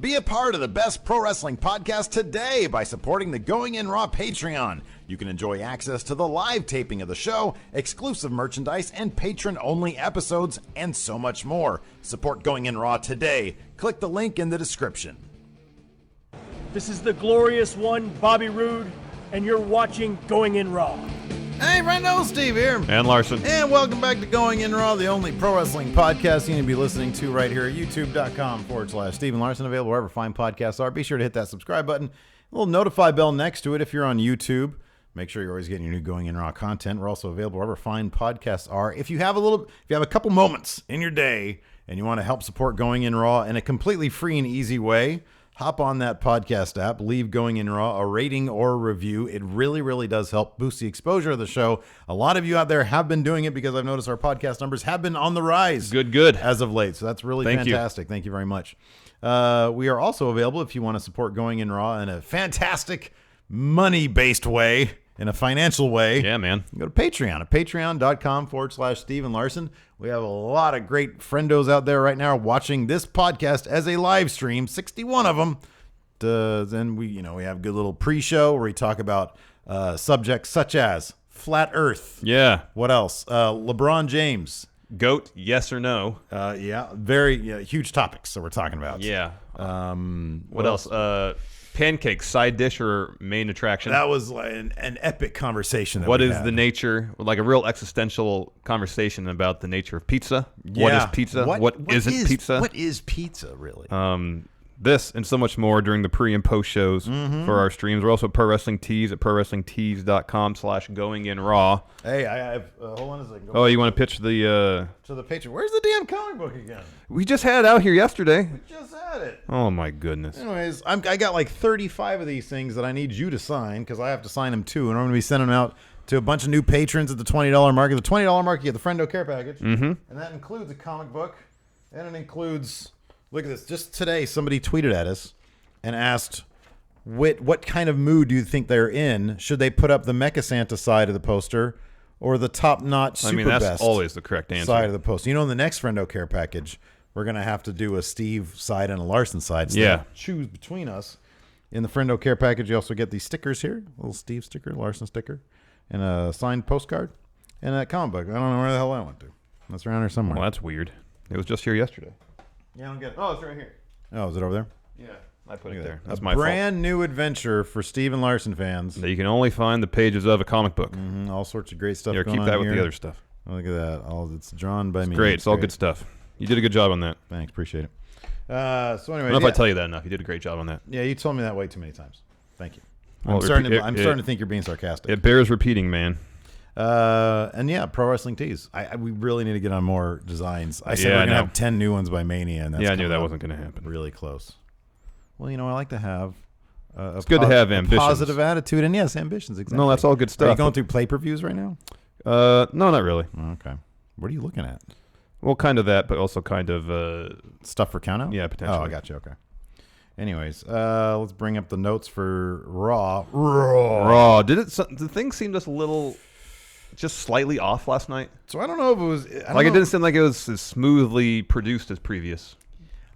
Be a part of the best pro wrestling podcast today by supporting the Going In Raw Patreon. You can enjoy access to the live taping of the show, exclusive merchandise, and patron-only episodes, and so much more. Support Going In Raw today. Click the link in the description. This is the glorious one, Bobby Roode, and you're watching Going In Raw. Hey, Rhino, Steve here. And Larson. And welcome back to Going In Raw, the only pro wrestling podcast you need to be listening to right here at youtube.com/Steve and Larson, available wherever fine podcasts are. Be sure to hit that subscribe button, a little notify bell next to it if you're on YouTube. Make sure you're always getting your new Going In Raw content. We're also available wherever fine podcasts are. If you have a couple moments in your day and you want to help support Going In Raw in a completely free and easy way, hop on that podcast app, leave Going In Raw a rating or a review. It really, really does help boost the exposure of the show. A lot of you out there have been doing it because I've noticed our podcast numbers have been on the rise. Good. As of late. So that's really fantastic. Thank you very much. We are also available if you want to support Going In Raw in a fantastic money-based way, in a financial way. Yeah, man. Go to Patreon at patreon.com/Steve and Larson. We have a lot of great friendos out there right now watching this podcast as a live stream, 61 of them. Then we have a good little pre-show where we talk about subjects such as Flat Earth. Yeah. What else? LeBron James. GOAT, yes or no? Very huge topics that we're talking about. Yeah. What else? Pancakes, side dish or main attraction? That was like an epic conversation. What is the nature, like a real existential conversation about the nature of pizza? Yeah. What is pizza? What isn't pizza? What is pizza, really? This and so much more during the pre and post shows for our streams. We're also at Pro Wrestling Tees at prowrestlingtees.com/goinginraw. Hey, I have. Hold on a second. You want to pitch the to the Patreon? Where's the damn comic book again? We just had it out here yesterday. We just had it. Oh my goodness. Anyways, I got like 35 of these things that I need you to sign because I have to sign them too, and I'm going to be sending them out to a bunch of new patrons at the $20 mark. At the $20 mark, you get the Friendo Care Package, and that includes a comic book, and it includes. Look at this. Just today, somebody tweeted at us and asked, what kind of mood do you think they're in? Should they put up the Mecha Santa side of the poster or the top-notch super that's best always the correct answer. Side of the poster? In the next Friendo Care Package, we're going to have to do a Steve side and a Larson side. So yeah. Choose between us. In the Friendo Care Package, you also get these stickers here. A little Steve sticker, Larson sticker, and a signed postcard, and that comic book. I don't know where the hell I went to. That's around here somewhere. Well, that's weird. It was just here yesterday. Yeah, I don't get it. Oh, it's right here. Oh, is it over there? Yeah, I put it there. That's a my brand new adventure for Steve and Larson fans. That you can only find the pages of a comic book. All sorts of great stuff. Yeah, going keep that on with here. the other stuff. Oh, look at that. It's drawn by me. Great. It's all good stuff. You did a good job on that. Thanks. Appreciate it. So anyway, I don't know if I tell you that enough. You did a great job on that. Yeah, you told me that way too many times. Thank you. Well, I'm starting to think you're being sarcastic. It bears repeating, man. And yeah, Pro Wrestling Tees. We really need to get on more designs. I said we're gonna have 10 new ones by Mania, and that's I knew that wasn't gonna happen. Really close. Well, I like to have. It's good to have ambitions, positive attitude, and yes, ambitions. Exactly. No, that's all good stuff. Are you going through pay-per-views right now? No, not really. Okay. What are you looking at? Well, kind of that, but also kind of stuff for countout. Yeah, potentially. Oh, I got you. Okay. Anyways, let's bring up the notes for Raw. Did the thing seem just a little, just slightly off last night? So I don't know if it was it didn't seem like it was as smoothly produced as previous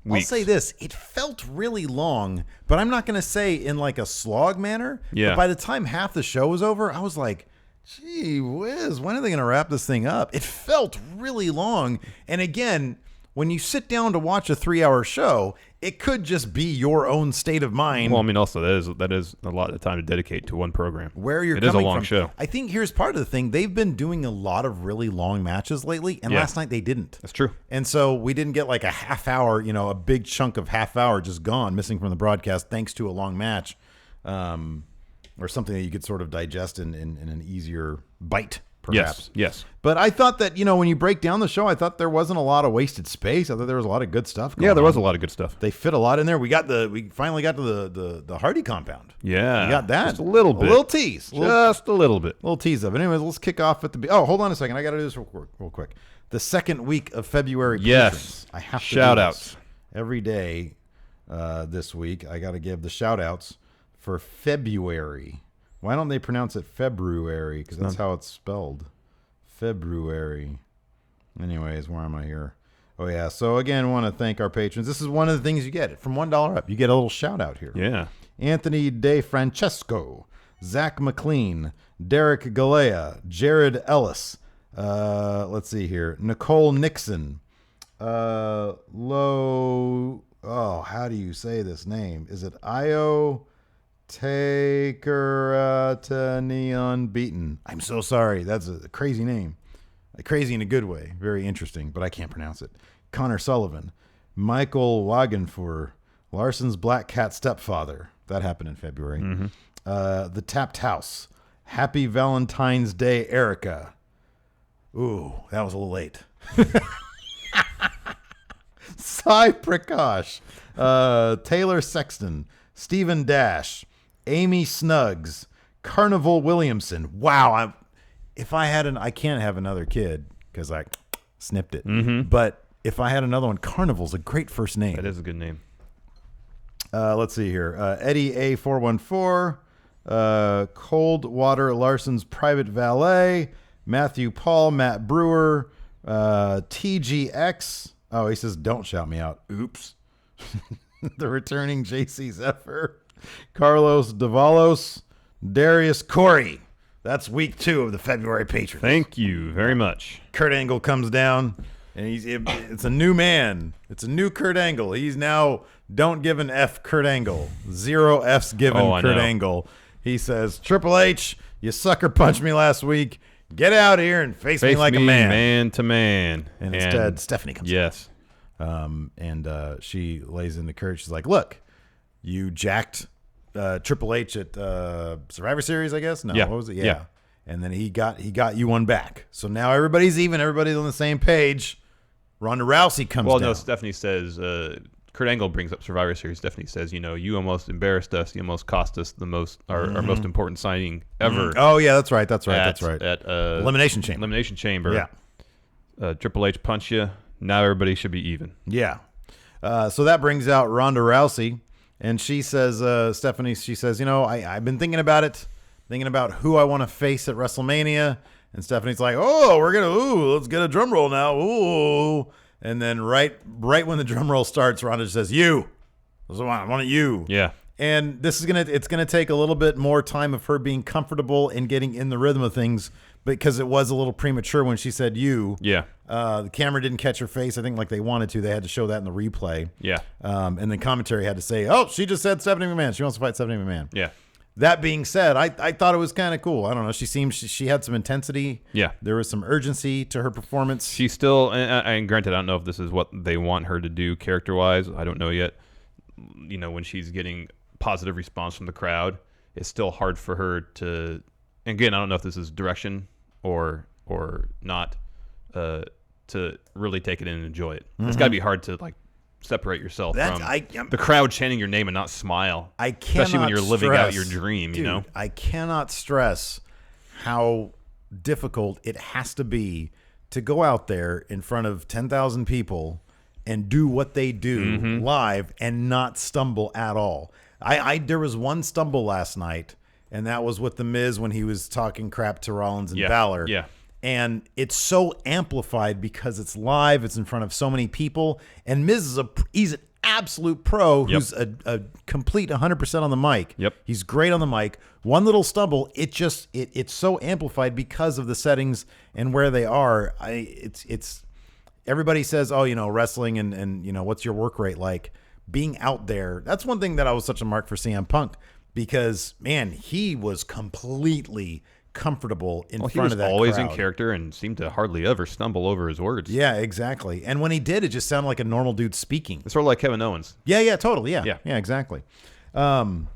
weeks. I'll say this: it felt really long, but I'm not going to say in like a slog manner. Yeah. But by the time half the show was over, I was like, "Gee whiz, when are they going to wrap this thing up?" It felt really long, and again, when you sit down to watch a 3-hour show, it could just be your own state of mind. Well, I mean, also that is a lot of time to dedicate to one program. Where you're it coming is a long from. show. I think here's part of the thing. They've been doing a lot of really long matches lately, and last night they didn't. That's true. And so we didn't get like a half hour, a big chunk of half hour just gone, missing from the broadcast thanks to a long match, or something that you could sort of digest in an easier bite. Perhaps. Yes. But I thought that, when you break down the show, I thought there wasn't a lot of wasted space. I thought there was a lot of good stuff going on. Yeah, there was a lot of good stuff. They fit a lot in there. We finally got to the Hardy compound. Yeah. We got that. Just a little bit. A little tease. Just a little bit. Little tease of it. Anyways, let's kick off at the... Oh, hold on a second. I got to do this real quick. The second week of February patrons. I have to shout outs. Every day this week, I got to give the shout outs for February. Why don't they pronounce it February? Because that's how it's spelled. February. Anyways, where am I here? Oh, yeah. So, again, want to thank our patrons. This is one of the things you get. From $1 up, you get a little shout-out here. Yeah. Anthony De Francesco, Zach McLean, Derek Galea, Jared Ellis. Let's see here. Nicole Nixon. How do you say this name? Is it Io Taker Neon Beaten? I'm so sorry. That's a crazy name. Crazy in a good way. Very interesting, but I can't pronounce it. Connor Sullivan. Michael Wagenfur. Larson's Black Cat Stepfather. That happened in February. Mm-hmm. The Tapped House. Happy Valentine's Day, Erica. Ooh, that was a little late. Sai Prakash. Taylor Sexton. Stephen Dash. Amy Snuggs. Carnival Williamson. Wow. I can't have another kid because I snipped it. Mm-hmm. But if I had another one, Carnival's a great first name. That is a good name. Let's see here. Eddie A414. Coldwater Larson's Private Valet. Matthew Paul. Matt Brewer. TGX. Oh, he says, don't shout me out. Oops. The returning JC Zephyr. Carlos Davalos. Darius Corey. That's week 2 of the February Patrons. Thank you very much. Kurt Angle comes down, and it's a new man. It's a new Kurt Angle. He's now don't give an F Kurt Angle. 0 F's given Kurt Angle. He says, Triple H, you sucker punched me last week. Get out here and face me like a man. Man to man. And instead, Stephanie comes yes. and she lays into Kurt. She's like, look, you jacked Triple H at Survivor Series, I guess. No, yeah. What was it? Yeah. And then he got you one back. So now everybody's even. Everybody's on the same page. Ronda Rousey comes down. Well, no, Stephanie says, Kurt Angle brings up Survivor Series. Stephanie says, you almost embarrassed us. You almost cost us the most our most important signing ever. Oh, yeah, that's right. That's right. At Elimination Chamber. Yeah. Triple H punched you. Now everybody should be even. Yeah. So that brings out Ronda Rousey. And she says, Stephanie, I've been thinking about it, thinking about who I want to face at WrestleMania. And Stephanie's like, let's get a drum roll now. Ooh. And then right when the drum roll starts, Ronda says, I want you. Yeah. And this is it's gonna take a little bit more time of her being comfortable and getting in the rhythm of things, because it was a little premature when she said you. Yeah. The camera didn't catch her face, I think, like they wanted to. They had to show that in the replay. Yeah. And then commentary had to say, she just said Stephanie McMahon. She wants to fight Stephanie McMahon. Yeah. That being said, I thought it was kind of cool. I don't know. She had some intensity. Yeah. There was some urgency to her performance. She's still, and granted, I don't know if this is what they want her to do character-wise. I don't know yet. When she's getting positive response from the crowd, it's still hard for her to, again, I don't know if this is direction or not, to really take it in and enjoy it. Mm-hmm. It's got to be hard to, separate yourself from the crowd chanting your name and not smile. Especially when you're living out your dream, dude, I cannot stress how difficult it has to be to go out there in front of 10,000 people and do what they do live and not stumble at all. There was one stumble last night, and that was with The Miz when he was talking crap to Rollins and Balor. Yeah. And it's so amplified because it's live. It's in front of so many people. And Miz he's an absolute pro who's a complete 100% on the mic. Yep. He's great on the mic. One little stumble, it's so amplified because of the settings and where they are. It's everybody says, wrestling and what's your work rate like? Being out there. That's one thing that I was such a mark for CM Punk, because man, he was completely comfortable in front of that crowd. He was always in character and seemed to hardly ever stumble over his words. Yeah, exactly. And when he did, it just sounded like a normal dude speaking. It's sort of like Kevin Owens. Yeah, totally. Yeah, exactly. So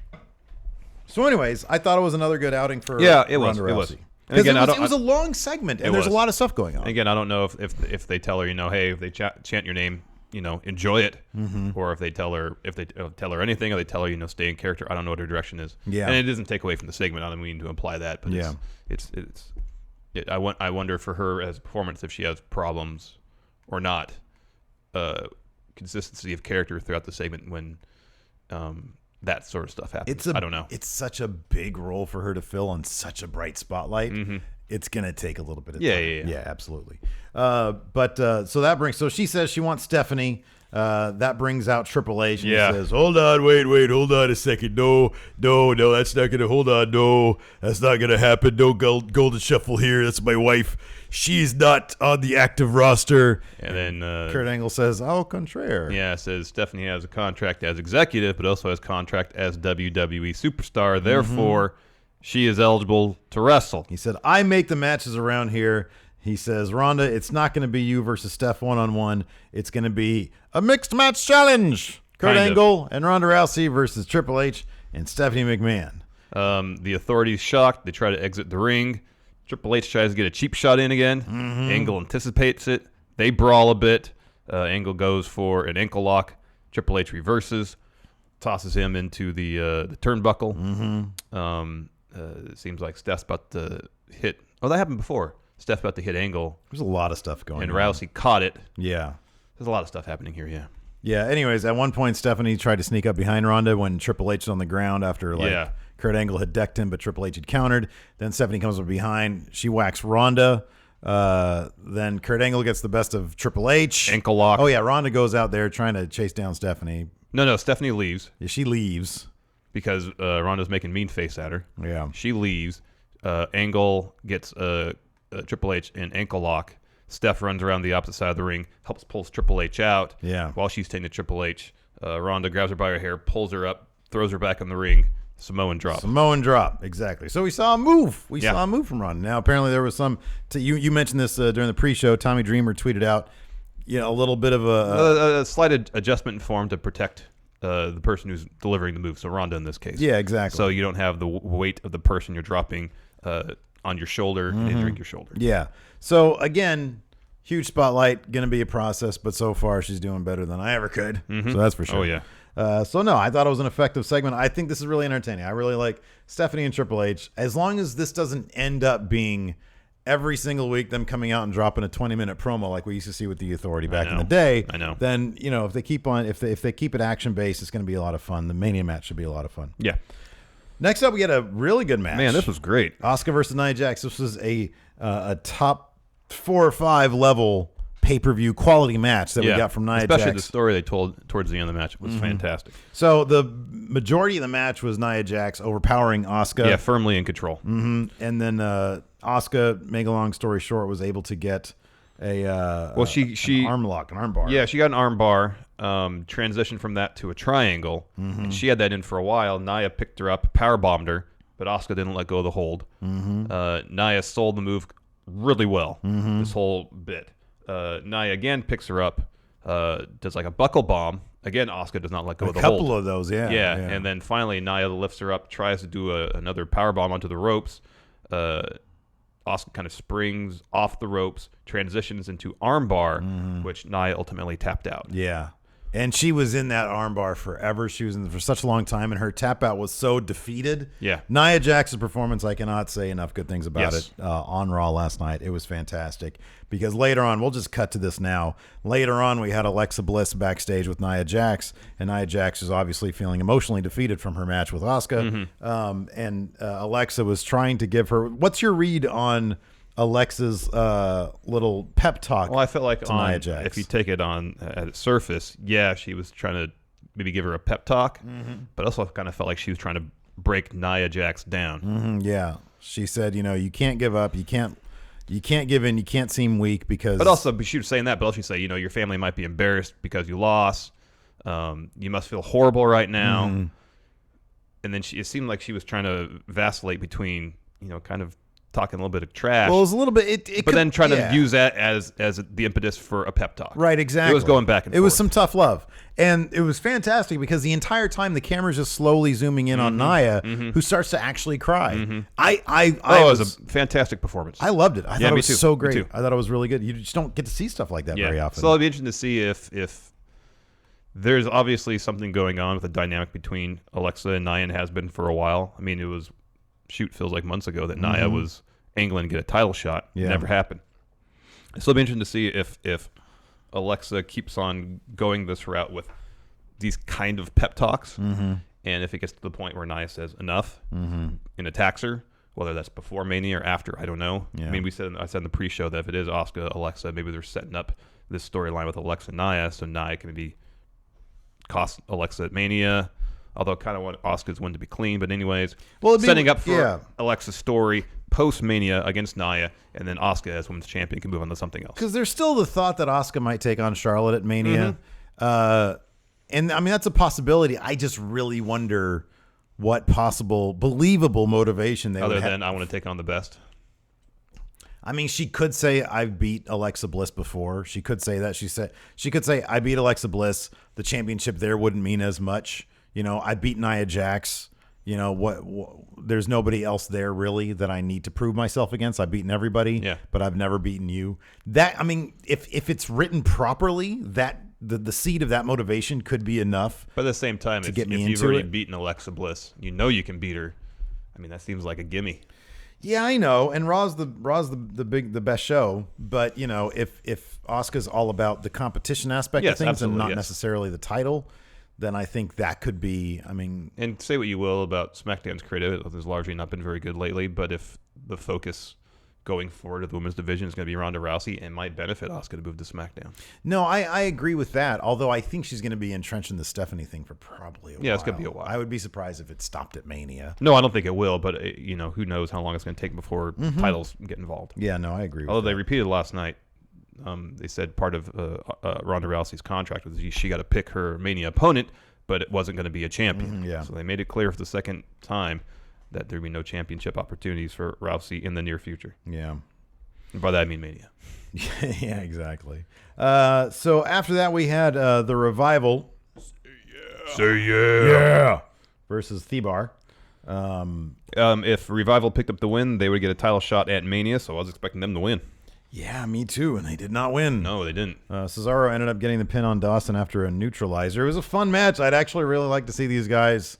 anyways, I thought it was another good outing for Ronda Rousey. Because it was a long segment, and there's a lot of stuff going on. Again, I don't know if they tell her, hey, if they chant your name, enjoy it, or if they tell her anything, or they tell her, stay in character. I don't know what her direction is. Yeah, and it doesn't take away from the segment. I don't mean to imply that, but I wonder for her as a performance if she has problems or not. Consistency of character throughout the segment when that sort of stuff happens. I don't know. It's such a big role for her to fill on such a bright spotlight. it's going to take a little bit of Yeah, time. yeah, absolutely. So she says she wants Stephanie. That brings out Triple H, and he says, hold on, wait, hold on a second. No, that's not going to, hold on, no, that's not going to happen. No golden shuffle here. That's my wife. She's not on the active roster. And then Kurt Angle says, au contraire. Yeah, it says Stephanie has a contract as executive, but also has contract as WWE superstar. Therefore, she is eligible to wrestle. He said, I make the matches around here. He says, Ronda, it's not going to be you versus Steph one-on-one. It's going to be a mixed match challenge. Kurt Angle and Ronda Rousey versus Triple H and Stephanie McMahon. The Authority's shocked. They try to exit the ring. Triple H tries to get a cheap shot in again. Angle anticipates it. They brawl a bit. Angle goes for an ankle lock. Triple H reverses, tosses him into the turnbuckle. It seems like Steph's about to hit. Oh, that happened before. Steph about to hit Angle. There's a lot of stuff going on. And Rousey caught it. Yeah. There's a lot of stuff happening here, yeah. Yeah, anyways, at one point, Stephanie tried to sneak up behind Ronda when Triple H was on the ground after, Kurt Angle had decked him, but Triple H had countered. Then Stephanie comes up behind. She whacks Ronda. Then Kurt Angle gets the best of Triple H. Ankle lock. Oh, yeah, Ronda goes out there trying to chase down Stephanie. No, Stephanie leaves. Yeah, she leaves. Because Ronda's making mean face at her. Yeah. She leaves. Angle gets Triple H in ankle lock. Steph runs around the opposite side of the ring, pulls Triple H out. Yeah. While she's taking to Triple H, Ronda grabs her by her hair, pulls her up, throws her back in the ring. Samoan drop. Exactly. So we saw a move. Saw a move from Ronda. Now, apparently there was some, you mentioned this during the pre-show. Tommy Dreamer tweeted out, a little bit of a slight adjustment in form to protect the person who's delivering the move. So Ronda in this case. Yeah, exactly. So you don't have the weight of the person you're dropping on your shoulder and injuring your shoulder. Yeah. So again, huge spotlight, going to be a process, but so far she's doing better than I ever could. So that's for sure. Oh, yeah. No, I thought it was an effective segment. I think this is really entertaining. I really like Stephanie and Triple H. As long as this doesn't end up being every single week them coming out and dropping a 20-minute promo like we used to see with the Authority back in the day. I know. Then, if they keep on, if they keep it action-based, it's going to be a lot of fun. The Mania match should be a lot of fun. Yeah. Next up, we had a really good match. Man, this was great. Asuka versus Nia Jax. This was a top 4 or 5 level pay-per-view quality match that we got from Nia Jax. Especially the story they told towards the end of the match was fantastic. So the majority of the match was Nia Jax overpowering Asuka. Yeah, firmly in control. And then Asuka, make a long story short, was able to get an arm lock, an arm bar. Yeah, she got an arm bar. Transitioned from that to a triangle. And she had that in for a while. Nia picked her up, power bombed her, but Asuka didn't let go of the hold. Nia sold the move really well. This whole bit. Nia again picks her up, does like a buckle bomb. Again, Asuka does not let go of the hold. A couple of those, yeah. And then finally Nia lifts her up, tries to do another power bomb onto the ropes. Asuka kind of springs off the ropes, transitions into armbar, which Nia ultimately tapped out. Yeah. And she was in that armbar forever. She was in for such a long time, and her tap out was so defeated. Yeah. Nia Jax's performance, I cannot say enough good things about Yes. it on Raw last night. It was fantastic. Because later on, we'll just cut to this now. Later on, we had Alexa Bliss backstage with Nia Jax, and Nia Jax is obviously feeling emotionally defeated from her match with Asuka. And Alexa was trying to give her. What's your read on Alexa's little pep talk? Well, I felt like Nia Jax? if you take it on at its surface, yeah, she was trying to maybe give her a pep talk, but also kind of felt like she was trying to break Nia Jax down. Yeah. She said, you can't give up. You can't give in. You can't seem weak because. But also, she was saying that, but also she'd say, your family might be embarrassed because you lost. You must feel horrible right now. And then it seemed like she was trying to vacillate between, kind of talking a little bit of trash. Well, it was a little bit. But then trying to use that as the impetus for a pep talk. Right, exactly. It was going back and forth. It was some tough love. And it was fantastic because the entire time the camera's just slowly zooming in on Nia, who starts to actually cry. It was a fantastic performance. I loved it. I thought it was too. so great. Me too. I thought it was really good. You just don't get to see stuff like that very often. So it'll be interesting to see if there's obviously something going on with the dynamic between Alexa and Nia, and has been for a while. I mean, feels like months ago that Nia was angling to get a title shot. Yeah. It never happened. So it'll be interesting to see if Alexa keeps on going this route with these kind of pep talks, and if it gets to the point where Nia says enough and attacks her, Whether that's before Mania or after, I don't know. Yeah. I mean, I said in the pre-show that if it is Asuka, Alexa, maybe they're setting up this storyline with Alexa and Nia, so Nia can maybe cost Alexa at Mania. Although I kind of want Asuka's win to be clean, but anyways, setting up for Alexa's story post-Mania against Nia, and then Asuka as women's champion can move on to something else. Because there's still the thought that Asuka might take on Charlotte at Mania. And, I mean, that's a possibility. I just really wonder what possible believable motivation they would have. Other than I want to take on the best. I mean, she could say I've beat Alexa Bliss before. She could say that. She could say I beat Alexa Bliss. The championship there wouldn't mean as much. You know, I beat Nia Jax. You know what? There's nobody else there really that I need to prove myself against. I've beaten everybody, but I've never beaten you. That, I mean, if it's written properly, that the seed of that motivation could be enough. But at the same time, if you've already beaten Alexa Bliss, you know you can beat her. I mean, that seems like a gimme. Yeah, I know. And Raw's the best show. But you know, if Asuka's all about the competition aspect of things and not necessarily the title, then I think that could be. I mean, and say what you will about SmackDown's creative, it's largely not been very good lately. But if the focus going forward of the women's division is going to be Ronda Rousey, it might benefit Asuka to move to SmackDown. No, I agree with that. Although I think she's going to be entrenched in the Stephanie thing for probably a while. Yeah, it's going to be a while. I would be surprised if it stopped at Mania. No, I don't think it will. But you know, who knows how long it's going to take before titles get involved. Yeah, no, I agree. Although they repeated last night, they said part of Ronda Rousey's contract was she got to pick her Mania opponent, but it wasn't going to be a champion. So they made it clear for the second time that there'd be no championship opportunities for Rousey in the near future. Yeah. And by that I mean Mania. Yeah, exactly. So after that we had the Revival. Say yeah. Versus Thebar. If Revival picked up the win, they would get a title shot at Mania, so I was expecting them to win. Yeah, me too, and they did not win. No, they didn't. Cesaro ended up getting the pin on Dawson after a neutralizer. It was a fun match. I'd actually really like to see these guys.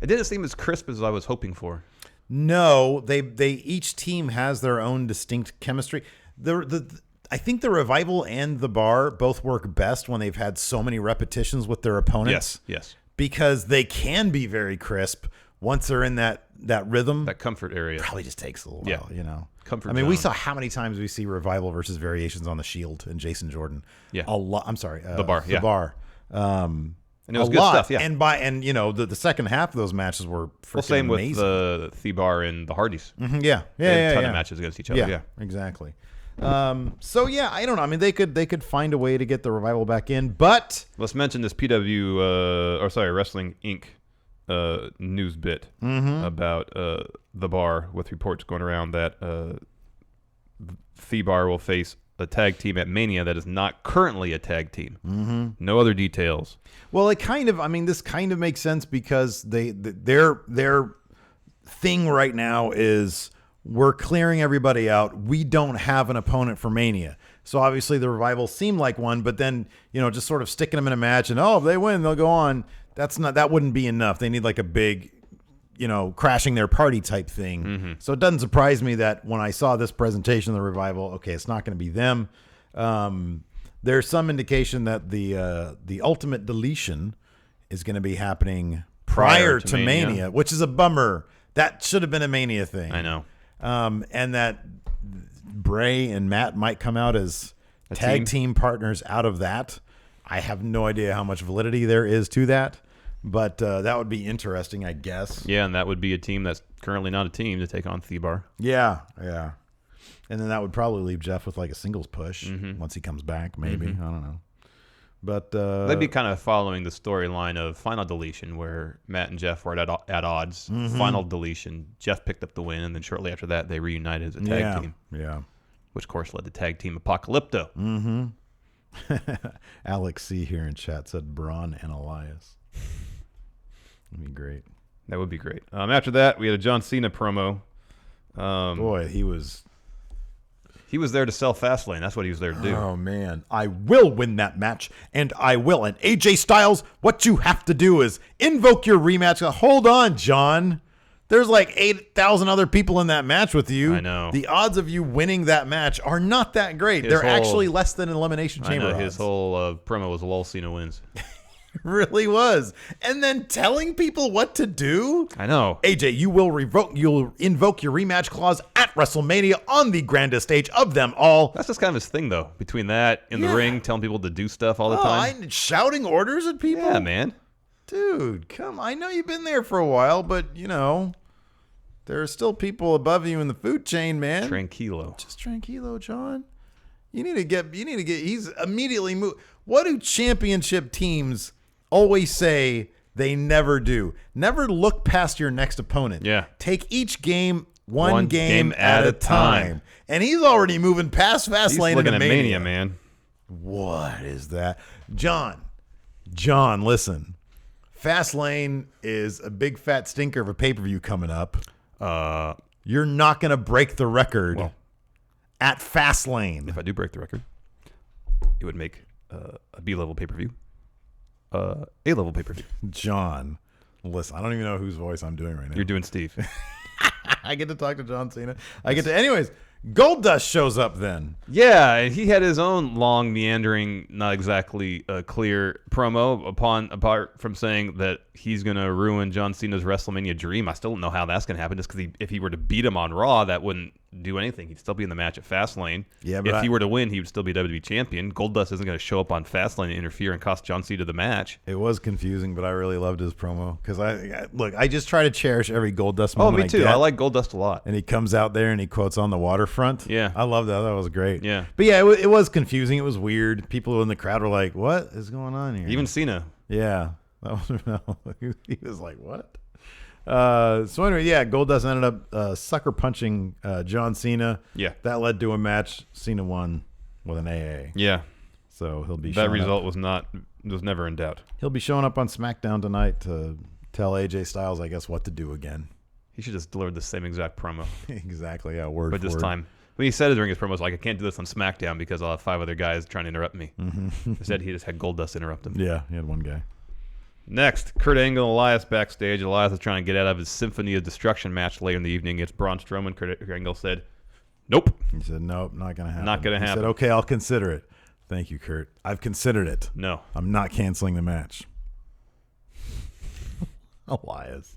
It didn't seem as crisp as I was hoping for. No, they each team has their own distinct chemistry. I think the Revival and the Bar both work best when they've had so many repetitions with their opponents. Yes. Because they can be very crisp once they're in that rhythm. That comfort area. Probably just takes a little while, you know. Comfort we zone. saw how many times we see Revival versus Variations on the Shield and Jason Jordan. Yeah. A lot. I'm sorry. The Bar. The Bar. And it was good stuff, yeah. And you know, the second half of those matches were freaking same amazing. With the Thebar and the Hardys. Yeah. They had a ton of matches against each other. Yeah, exactly. So yeah, I don't know. I mean, they could find a way to get the Revival back in, but let's mention this Wrestling Inc. News bit about the Bar, with reports going around that Thebar will face a tag team at Mania that is not currently a tag team. No other details. Well, this kind of makes sense because their thing right now is we're clearing everybody out. We don't have an opponent for Mania. So obviously the Revival seem like one, but then, you know, just sort of sticking them in a match and, if they win, they'll go on. That wouldn't be enough. They need like a big, you know, crashing their party type thing. So it doesn't surprise me that when I saw this presentation of the Revival, okay, it's not going to be them. There's some indication that the Ultimate Deletion is going to be happening prior to Mania, which is a bummer. That should have been a Mania thing. I know. And that Bray and Matt might come out as tag team partners out of that. I have no idea how much validity there is to that. But that would be interesting, I guess. Yeah, and that would be a team that's currently not a team to take on Thebar. Yeah. And then that would probably leave Jeff with like a singles push once he comes back, maybe. I don't know. But they'd be kind of following the storyline of Final Deletion, where Matt and Jeff were at odds. Final Deletion, Jeff picked up the win, and then shortly after that, they reunited as a tag team. Yeah. Which, of course, led to Tag Team Apocalypto. Alex C. here in chat said Braun and Elias. That'd be great. That would be great. After that, we had a John Cena promo. Boy, he was there to sell Fastlane. That's what he was there to do. Oh, man. I will win that match, and I will. And AJ Styles, what you have to do is invoke your rematch. Hold on, John. There's like 8,000 other people in that match with you. I know. The odds of you winning that match are not that great. They're actually less than Elimination Chamber odds. His whole promo was lol Cena wins. Really was. And then telling people what to do? I know. AJ, you'll invoke your rematch clause at WrestleMania on the grandest stage of them all. That's just kind of his thing, though. Between that, in the ring, telling people to do stuff all the time. Shouting orders at people? Yeah, man. Dude, come on. I know you've been there for a while, but, there are still people above you in the food chain, man. Tranquilo. Just tranquilo, John. You need to get, he's immediately moved. What do championship teams always say they never do? Never look past your next opponent. Yeah. Take each game one game at a time. And he's already moving past Fastlane looking into at Mania, man. What is that? John, listen. Fastlane is a big fat stinker of a pay-per-view coming up. You're not going to break the record at Fastlane. If I do break the record, it would make a B-level pay-per-view, A-level pay-per-view. John, listen, I don't even know whose voice I'm doing right now. You're doing Steve. I get to talk to John Cena. Anyways, Goldust shows up then. Yeah, and he had his own long, meandering, not exactly clear promo apart from saying that he's going to ruin John Cena's WrestleMania dream. I still don't know how that's going to happen, just because if he were to beat him on Raw, that wouldn't do anything. He'd still be in the match at Fastlane. Yeah, but if he were to win, he would still be WWE champion. Goldust isn't going to show up on Fastlane and interfere and cost John Cena the match. It was confusing, but I really loved his promo because I just try to cherish every Goldust moment. Oh, me too. I like Goldust a lot. And he comes out there and he quotes "On the Waterfront." Yeah, I love that. That was great. Yeah, but yeah, it was confusing. It was weird. People in the crowd were like, "What is going on here?" Even Cena. Yeah, he was like, "What?" So anyway, yeah, Goldust ended up sucker punching John Cena. Yeah, that led to a match. Cena won with an AA. Yeah, so he'll be. That result was never in doubt. He'll be showing up on SmackDown tonight to tell AJ Styles, I guess, what to do again. He should just deliver the same exact promo. Exactly, yeah, word. But for this word. time, when he said it during his promo, was like, I can't do this on SmackDown because I'll have 5 other guys trying to interrupt me. Mm-hmm. Instead, he just had Goldust interrupt him. Yeah, he had one guy. Next, Kurt Angle and Elias backstage. Elias is trying to get out of his Symphony of Destruction match later in the evening. It's Braun Strowman. Kurt Angle said, nope. He said, nope, not going to happen. Not going to happen. He said, okay, I'll consider it. Thank you, Kurt. I've considered it. No. I'm not canceling the match. Elias.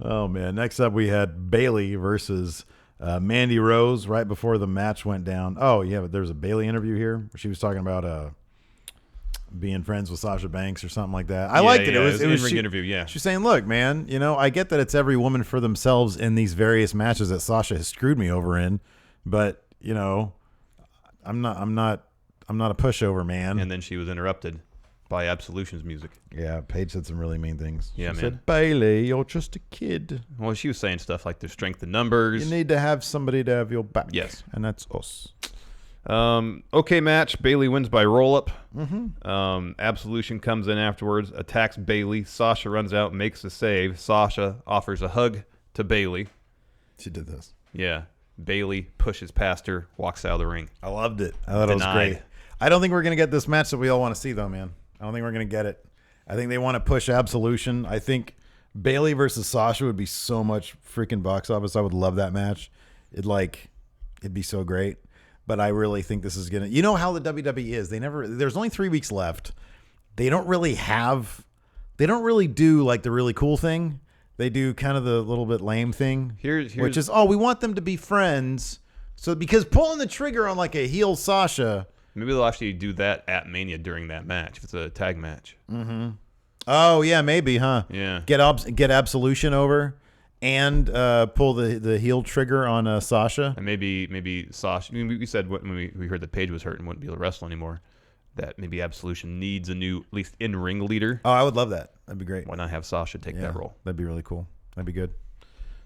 Oh, man. Next up, we had Bayley versus Mandy Rose right before the match went down. Oh, yeah, but there's a Bayley interview here where she was talking about being friends with Sasha Banks or something like that. I liked it. It was an in-ring interview, yeah. She's saying, look, man, I get that it's every woman for themselves in these various matches that Sasha has screwed me over in, but, I'm not a pushover, man. And then she was interrupted by Absolution's music. Yeah, Paige said some really mean things. Yeah, she man. said, Bayley, you're just a kid. Well, she was saying stuff like there's strength in numbers. You need to have somebody to have your back. Yes. And that's us. Okay match. Bayley wins by roll-up. Mm-hmm. Absolution comes in afterwards, attacks Bayley. Sasha runs out, makes a save. Sasha offers a hug to Bayley. She did this. Yeah. Bayley pushes past her, walks out of the ring. I loved it. I thought it was great. I don't think we're going to get this match that we all want to see, though, man. I don't think we're going to get it. I think they want to push Absolution. I think Bayley versus Sasha would be so much freaking box office. I would love that match. It'd be so great. But I really think this is going to... You know how the WWE is. There's only 3 weeks left. They don't really do like the really cool thing. They do kind of the little bit lame thing. Which is, we want them to be friends. So because pulling the trigger on like a heel Sasha... Maybe they'll actually do that at Mania during that match if it's a tag match. Mm-hmm. Oh, yeah, maybe, huh? Yeah. Get Absolution over and pull the heel trigger on Sasha. And maybe Sasha... I mean, we said when we heard that Paige was hurt and wouldn't be able to wrestle anymore, that maybe Absolution needs a new, at least in-ring leader. Oh, I would love that. That'd be great. Why not have Sasha take that role? That'd be really cool. That'd be good.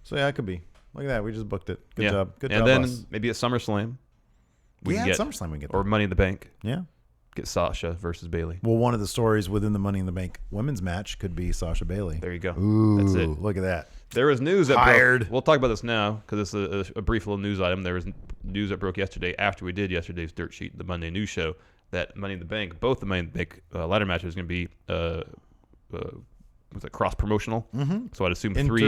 So, yeah, it could be. Look at that. We just booked it. Good job. Good job, And then us. maybe at SummerSlam... SummerSlam we get that. Or Money in the Bank. Yeah. Get Sasha versus Bayley. Well, one of the stories within the Money in the Bank women's match could be Sasha Bayley. There you go. Ooh, that's it. Look at that. There was news that broke. We'll talk about this now because it's a brief little news item. There was news that broke yesterday after we did yesterday's Dirt Sheet, the Monday news show, that Money in the Bank, both the Money in the Bank ladder matches, are going to be cross promotional. Mm-hmm. So I'd assume three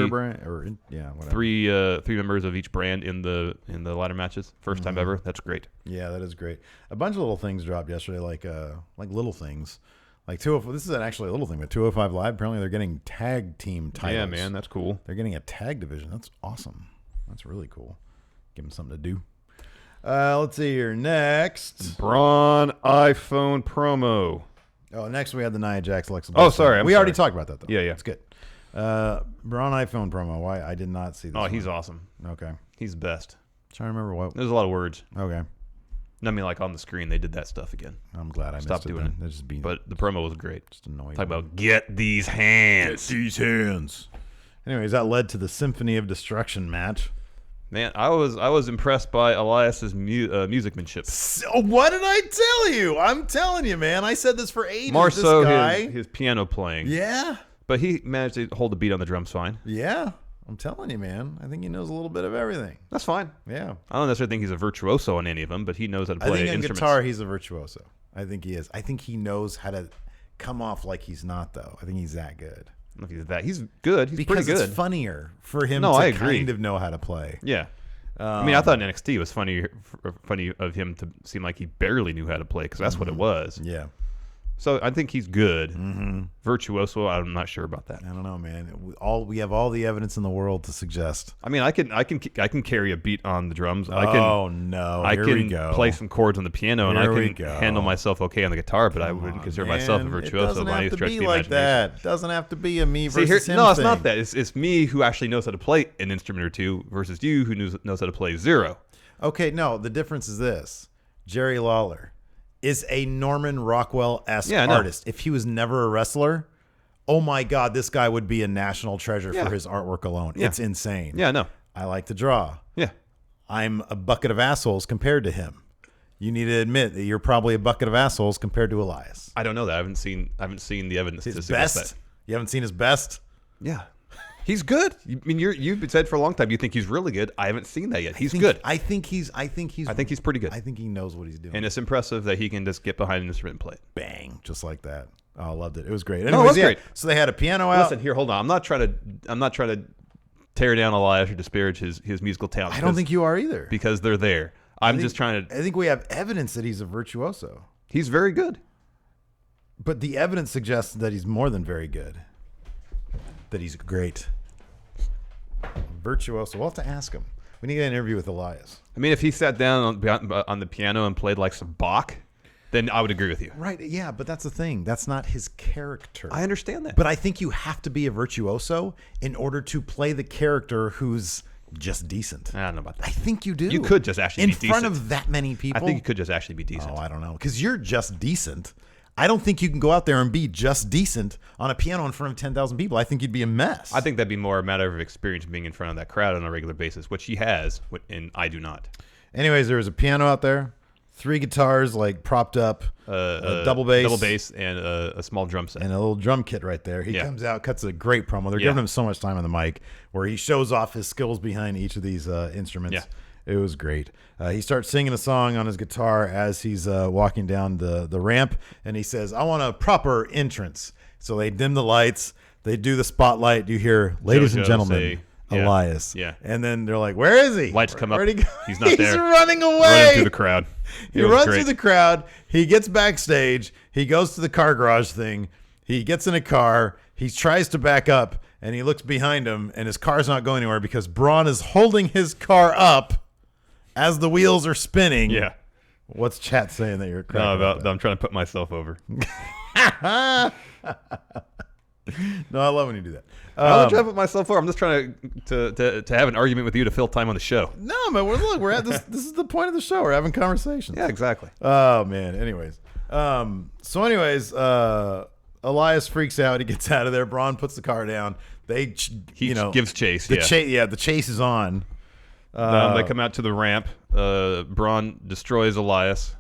members of each brand in the ladder matches. First time ever. That's great. Yeah, that is great. A bunch of little things dropped yesterday, like little things. Like 205, this is actually a little thing, but 205 Live, apparently they're getting tag team titles. Yeah, man, that's cool. They're getting a tag division. That's awesome. That's really cool. Give them something to do. Let's see here. Next. Braun iPhone promo. Oh, next we had the Nia Jax Alexa. Oh, sorry. We already talked about that, though. Yeah. It's good. Braun iPhone promo. Why? I did not see this. Oh, one. he's awesome. Okay. He's the best. Trying to remember what. There's a lot of words. Okay. I mean, like on the screen, they did that stuff again. I'm glad I Stopped missed doing it. Just being But the promo was great. just annoying. Talk about get these hands. these hands. Anyways, that led to the Symphony of Destruction match. Man, I was impressed by Elias's musicmanship. So, what did I tell you? I'm telling you, man. I said this for ages. More this so guy. his piano playing. Yeah. But he managed to hold the beat on the drums fine. Yeah. I'm telling you, man. I think he knows a little bit of everything. That's fine. Yeah. I don't necessarily think he's a virtuoso on any of them, but he knows how to play I think in instruments. guitar, he's a virtuoso. I think he is. I think he knows how to come off like he's not, though. I think he's that good. I don't know if he's that. He's good. He's Because pretty good. it's funnier for him No, to I agree. kind of know how to play. Yeah. I mean, I thought in NXT it was funny of him to seem like he barely knew how to play because that's what it was. Yeah. So I think he's good. Virtuoso, I'm not sure about that. I don't know, man. We have all the evidence in the world to suggest. I mean, I can carry a beat on the drums. I we can go. play some chords on the piano, and Here I we can go. handle myself okay on the guitar. But I wouldn't consider myself a virtuoso by any stretch of the like imagination. that. It doesn't have to be a me See, versus him no, it's thing. not that. It's me who actually knows how to play an instrument or two versus you who knows how to play zero. Okay, no. The difference is this: Jerry Lawler is a Norman Rockwell-esque artist. If he was never a wrestler, oh my God, this guy would be a national treasure for his artwork alone. Yeah. It's insane. Yeah, no. I like to draw. Yeah. I'm a bucket of assholes compared to him. You need to admit that you're probably a bucket of assholes compared to Elias. I don't know that. I haven't seen the evidence His to suggest best? that. You haven't seen his best? Yeah. He's good. I mean, you've said for a long time you think he's really good. I haven't seen that yet. He's good. I think he's pretty good. I think he knows what he's doing. And it's impressive that he can just get behind an instrument and play it. Bang, just like that. Oh, I loved it. It was great. No, it was great. So they had a piano out. Listen, here, hold on. I'm not trying to tear down Elias or disparage his musical talent. I don't think you are either. because they're there. I think we have evidence that he's a virtuoso. He's very good. But the evidence suggests that he's more than very good. That he's great. Virtuoso. We'll have to ask him. We need to get an interview with Elias. I mean, if he sat down on the piano and played like some Bach, then I would agree with you. Right. Yeah, but that's the thing. That's not his character. I understand that. But I think you have to be a virtuoso in order to play the character who's just decent. I don't know about that. I think you do. You could just actually in be decent. front of that many people. I think you could just actually be decent. Oh, I don't know. Because you're just decent. I don't think you can go out there and be just decent on a piano in front of 10,000 people. I think you'd be a mess. I think that'd be more a matter of experience being in front of that crowd on a regular basis, which he has, and I do not. Anyways, there was a piano out there, 3 guitars like propped up, a double bass, and a small drum set. and a little drum kit right there. He comes out, cuts a great promo. They're giving him so much time on the mic where he shows off his skills behind each of these instruments. Yeah. It was great. He starts singing a song on his guitar as he's walking down the ramp, and he says, I want a proper entrance. So they dim the lights. They do the spotlight. You hear, ladies and gentlemen, Elias. Yeah. And then they're like, where is he? Lights come up. Where'd he go? He's not there. He's running away. Running through the crowd. He runs through the crowd. He gets backstage. He goes to the car garage thing. He gets in a car. He tries to back up, and he looks behind him, and his car's not going anywhere because Braun is holding his car up as the wheels are spinning. Yeah. What's chat saying that you're cracking No, up I'm trying to put myself over. No, I love when you do that. I'm not trying to put myself over. I'm just trying to have an argument with you to fill time on the show. No, man. We're at this. This is the point of the show. We're having conversations. Yeah, exactly. Oh man. Anyways, Elias freaks out. He gets out of there. Braun puts the car down. He gives chase. The chase is on. They come out to the ramp. Braun destroys Elias.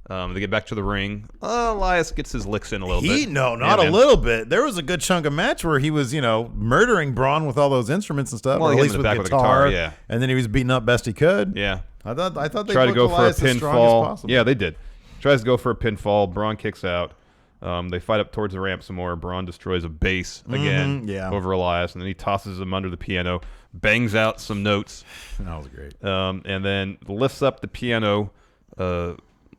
They get back to the ring. Elias gets his licks in a little bit. No, not a little bit. There was a good chunk of match where he was, murdering Braun with all those instruments and stuff. Well, or at he hit least him with in the the back guitar. with a guitar, yeah. And then he was beating up best he could. Yeah. I thought they tried to go for a Elias as strong as pinfall. possible. Yeah, they did. Tries to go for a pinfall. Braun kicks out. They fight up towards the ramp some more. Braun destroys a bass again over Elias, and then he tosses him under the piano, bangs out some notes. That was great. And then lifts up the piano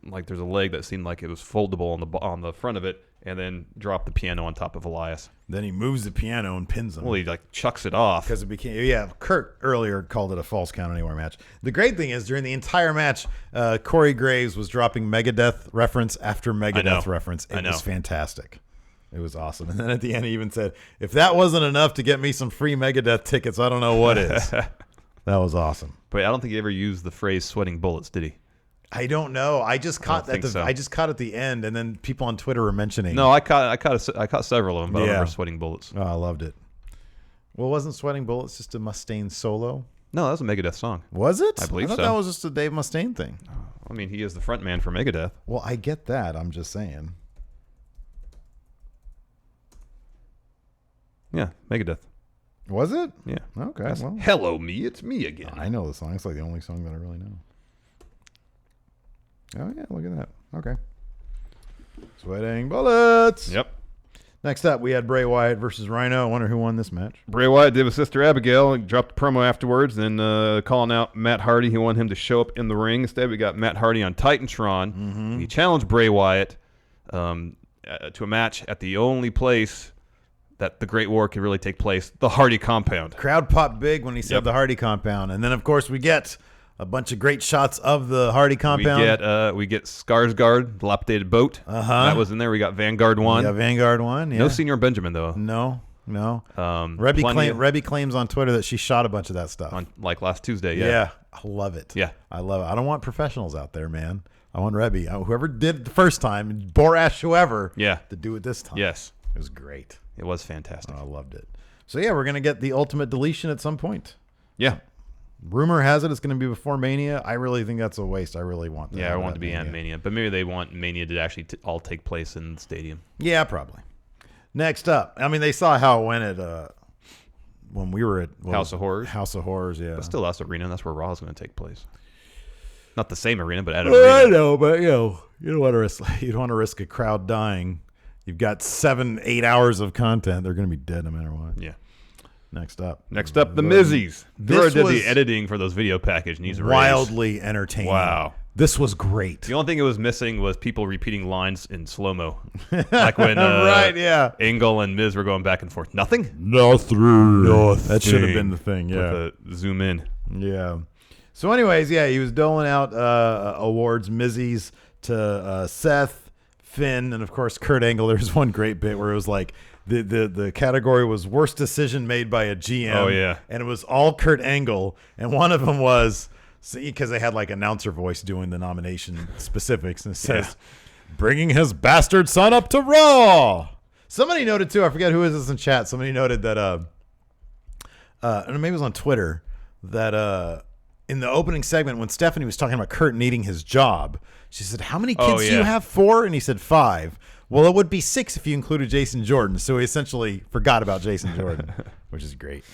like there's a leg that seemed like it was foldable on the front of it, and then drop the piano on top of Elias. Then he moves the piano and pins him. Well, he like chucks it off. Because it became, Kurt earlier called it a false count anywhere match. The great thing is during the entire match, Corey Graves was dropping Megadeth reference after Megadeth reference. It was fantastic. It was awesome. And then at the end, he even said, if that wasn't enough to get me some free Megadeth tickets, I don't know what is. That was awesome. But I don't think he ever used the phrase sweating bullets, did he? I don't know. I just caught I just caught at the end, and then people on Twitter were mentioning. No, I caught several of them, but I don't remember sweating bullets. Oh, I loved it. Well, wasn't Sweating Bullets just a Mustaine solo? No, that was a Megadeth song. Was it? I believe I thought that was just a Dave Mustaine thing. I mean, he is the front man for Megadeth. Well, I get that. I'm just saying. Yeah, Megadeth. Was it? Yeah. Okay. Well, Hello, me. It's me again. I know the song. It's like the only song that I really know. Oh, yeah. Look at that. Okay. Sweating Bullets. Yep. Next up, we had Bray Wyatt versus Rhino. I wonder who won this match. Bray Wyatt did with Sister Abigail and dropped a promo afterwards, then calling out Matt Hardy. He wanted him to show up in the ring. Instead, we got Matt Hardy on Titantron. Mm-hmm. He challenged Bray Wyatt to a match at the only place that the Great War could really take place, the Hardy Compound. Crowd popped big when he said the Hardy Compound. And then, of course, we get a bunch of great shots of the Hardy Compound. We get Skarsgård, dilapidated boat. That was in there. We got Vanguard 1. Yeah, Vanguard 1. Yeah. No Senior Benjamin, though. No. Rebby claims on Twitter that she shot a bunch of that stuff. On, like last Tuesday, Yeah, I love it. Yeah. I love it. I don't want professionals out there, man. I want Rebby. Whoever did it the first time, Borash, whoever, to do it this time. Yes. It was great. It was fantastic. I loved it. So, yeah, we're going to get the ultimate deletion at some point. Yeah. Rumor has it it's going to be before Mania. I really think that's a waste. I really want that. Yeah, I want it to be at Mania. But maybe they want Mania to actually all take place in the stadium. Yeah, probably. Next up. I mean, they saw how it went at when we were at House of Horrors. House of Horrors, yeah. But still, that's arena. That's where Raw is going to take place. Not the same arena, but at an arena. I know, but you don't want to risk a crowd dying. You've got 7-8 hours of content. They're going to be dead no matter what. Yeah. Next up, the Mizzies. Dora did the editing for those video package. And he's wildly entertaining. Wow. This was great. The only thing it was missing was people repeating lines in slow-mo. Like when Angle and Miz were going back and forth. Nothing? Nothing. That should have been the thing, yeah. With a zoom in. Yeah. So anyways, he was doling out awards, Mizzies to Seth, Finn, and of course Kurt Angle. There's one great bit where it was like the category was worst decision made by a GM. Oh, yeah. And it was all Kurt Angle. And one of them was, because they had like announcer voice doing the nomination specifics, and it says, bringing his bastard son up to Raw. Somebody noted too, I forget who is this in chat, somebody noted that, and maybe it was on Twitter, that in the opening segment when Stephanie was talking about Kurt needing his job, she said, how many kids do you have? 4? And he said 5. Well, it would be 6 if you included Jason Jordan. So he essentially forgot about Jason Jordan, which is great.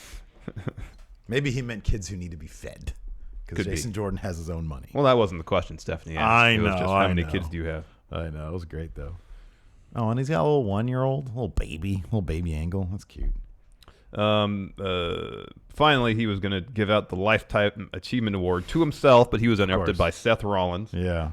Maybe he meant kids who need to be fed, because Jason Jordan has his own money. Well, that wasn't the question Stephanie asked. I know. It was just how many kids do you have? I know. It was great, though. Oh, and he's got a little 1-year-old, little baby Angle. That's cute. Finally, he was going to give out the Lifetime Achievement Award to himself, but he was interrupted by Seth Rollins,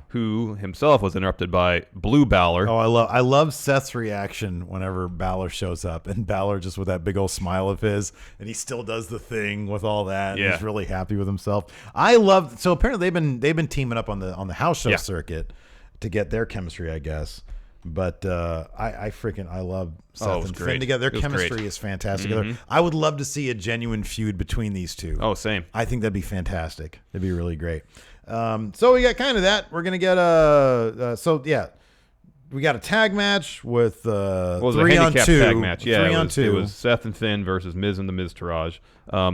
who himself was interrupted by Blue Balor. Oh, I love Seth's reaction whenever Balor shows up, and Balor just with that big old smile of his, and he still does the thing with all that. And he's really happy with himself. So apparently they've been teaming up on the house show circuit to get their chemistry, I guess. But I love Seth and Finn together. Their chemistry is fantastic. Mm-hmm. I would love to see a genuine feud between these two. Oh, same. I think that'd be fantastic. It'd be really great. So we got kind of that. We're gonna get we got a tag match with 3-on-2 tag match. Yeah, 3-on-2. It was Seth and Finn versus Miz and the Miztourage.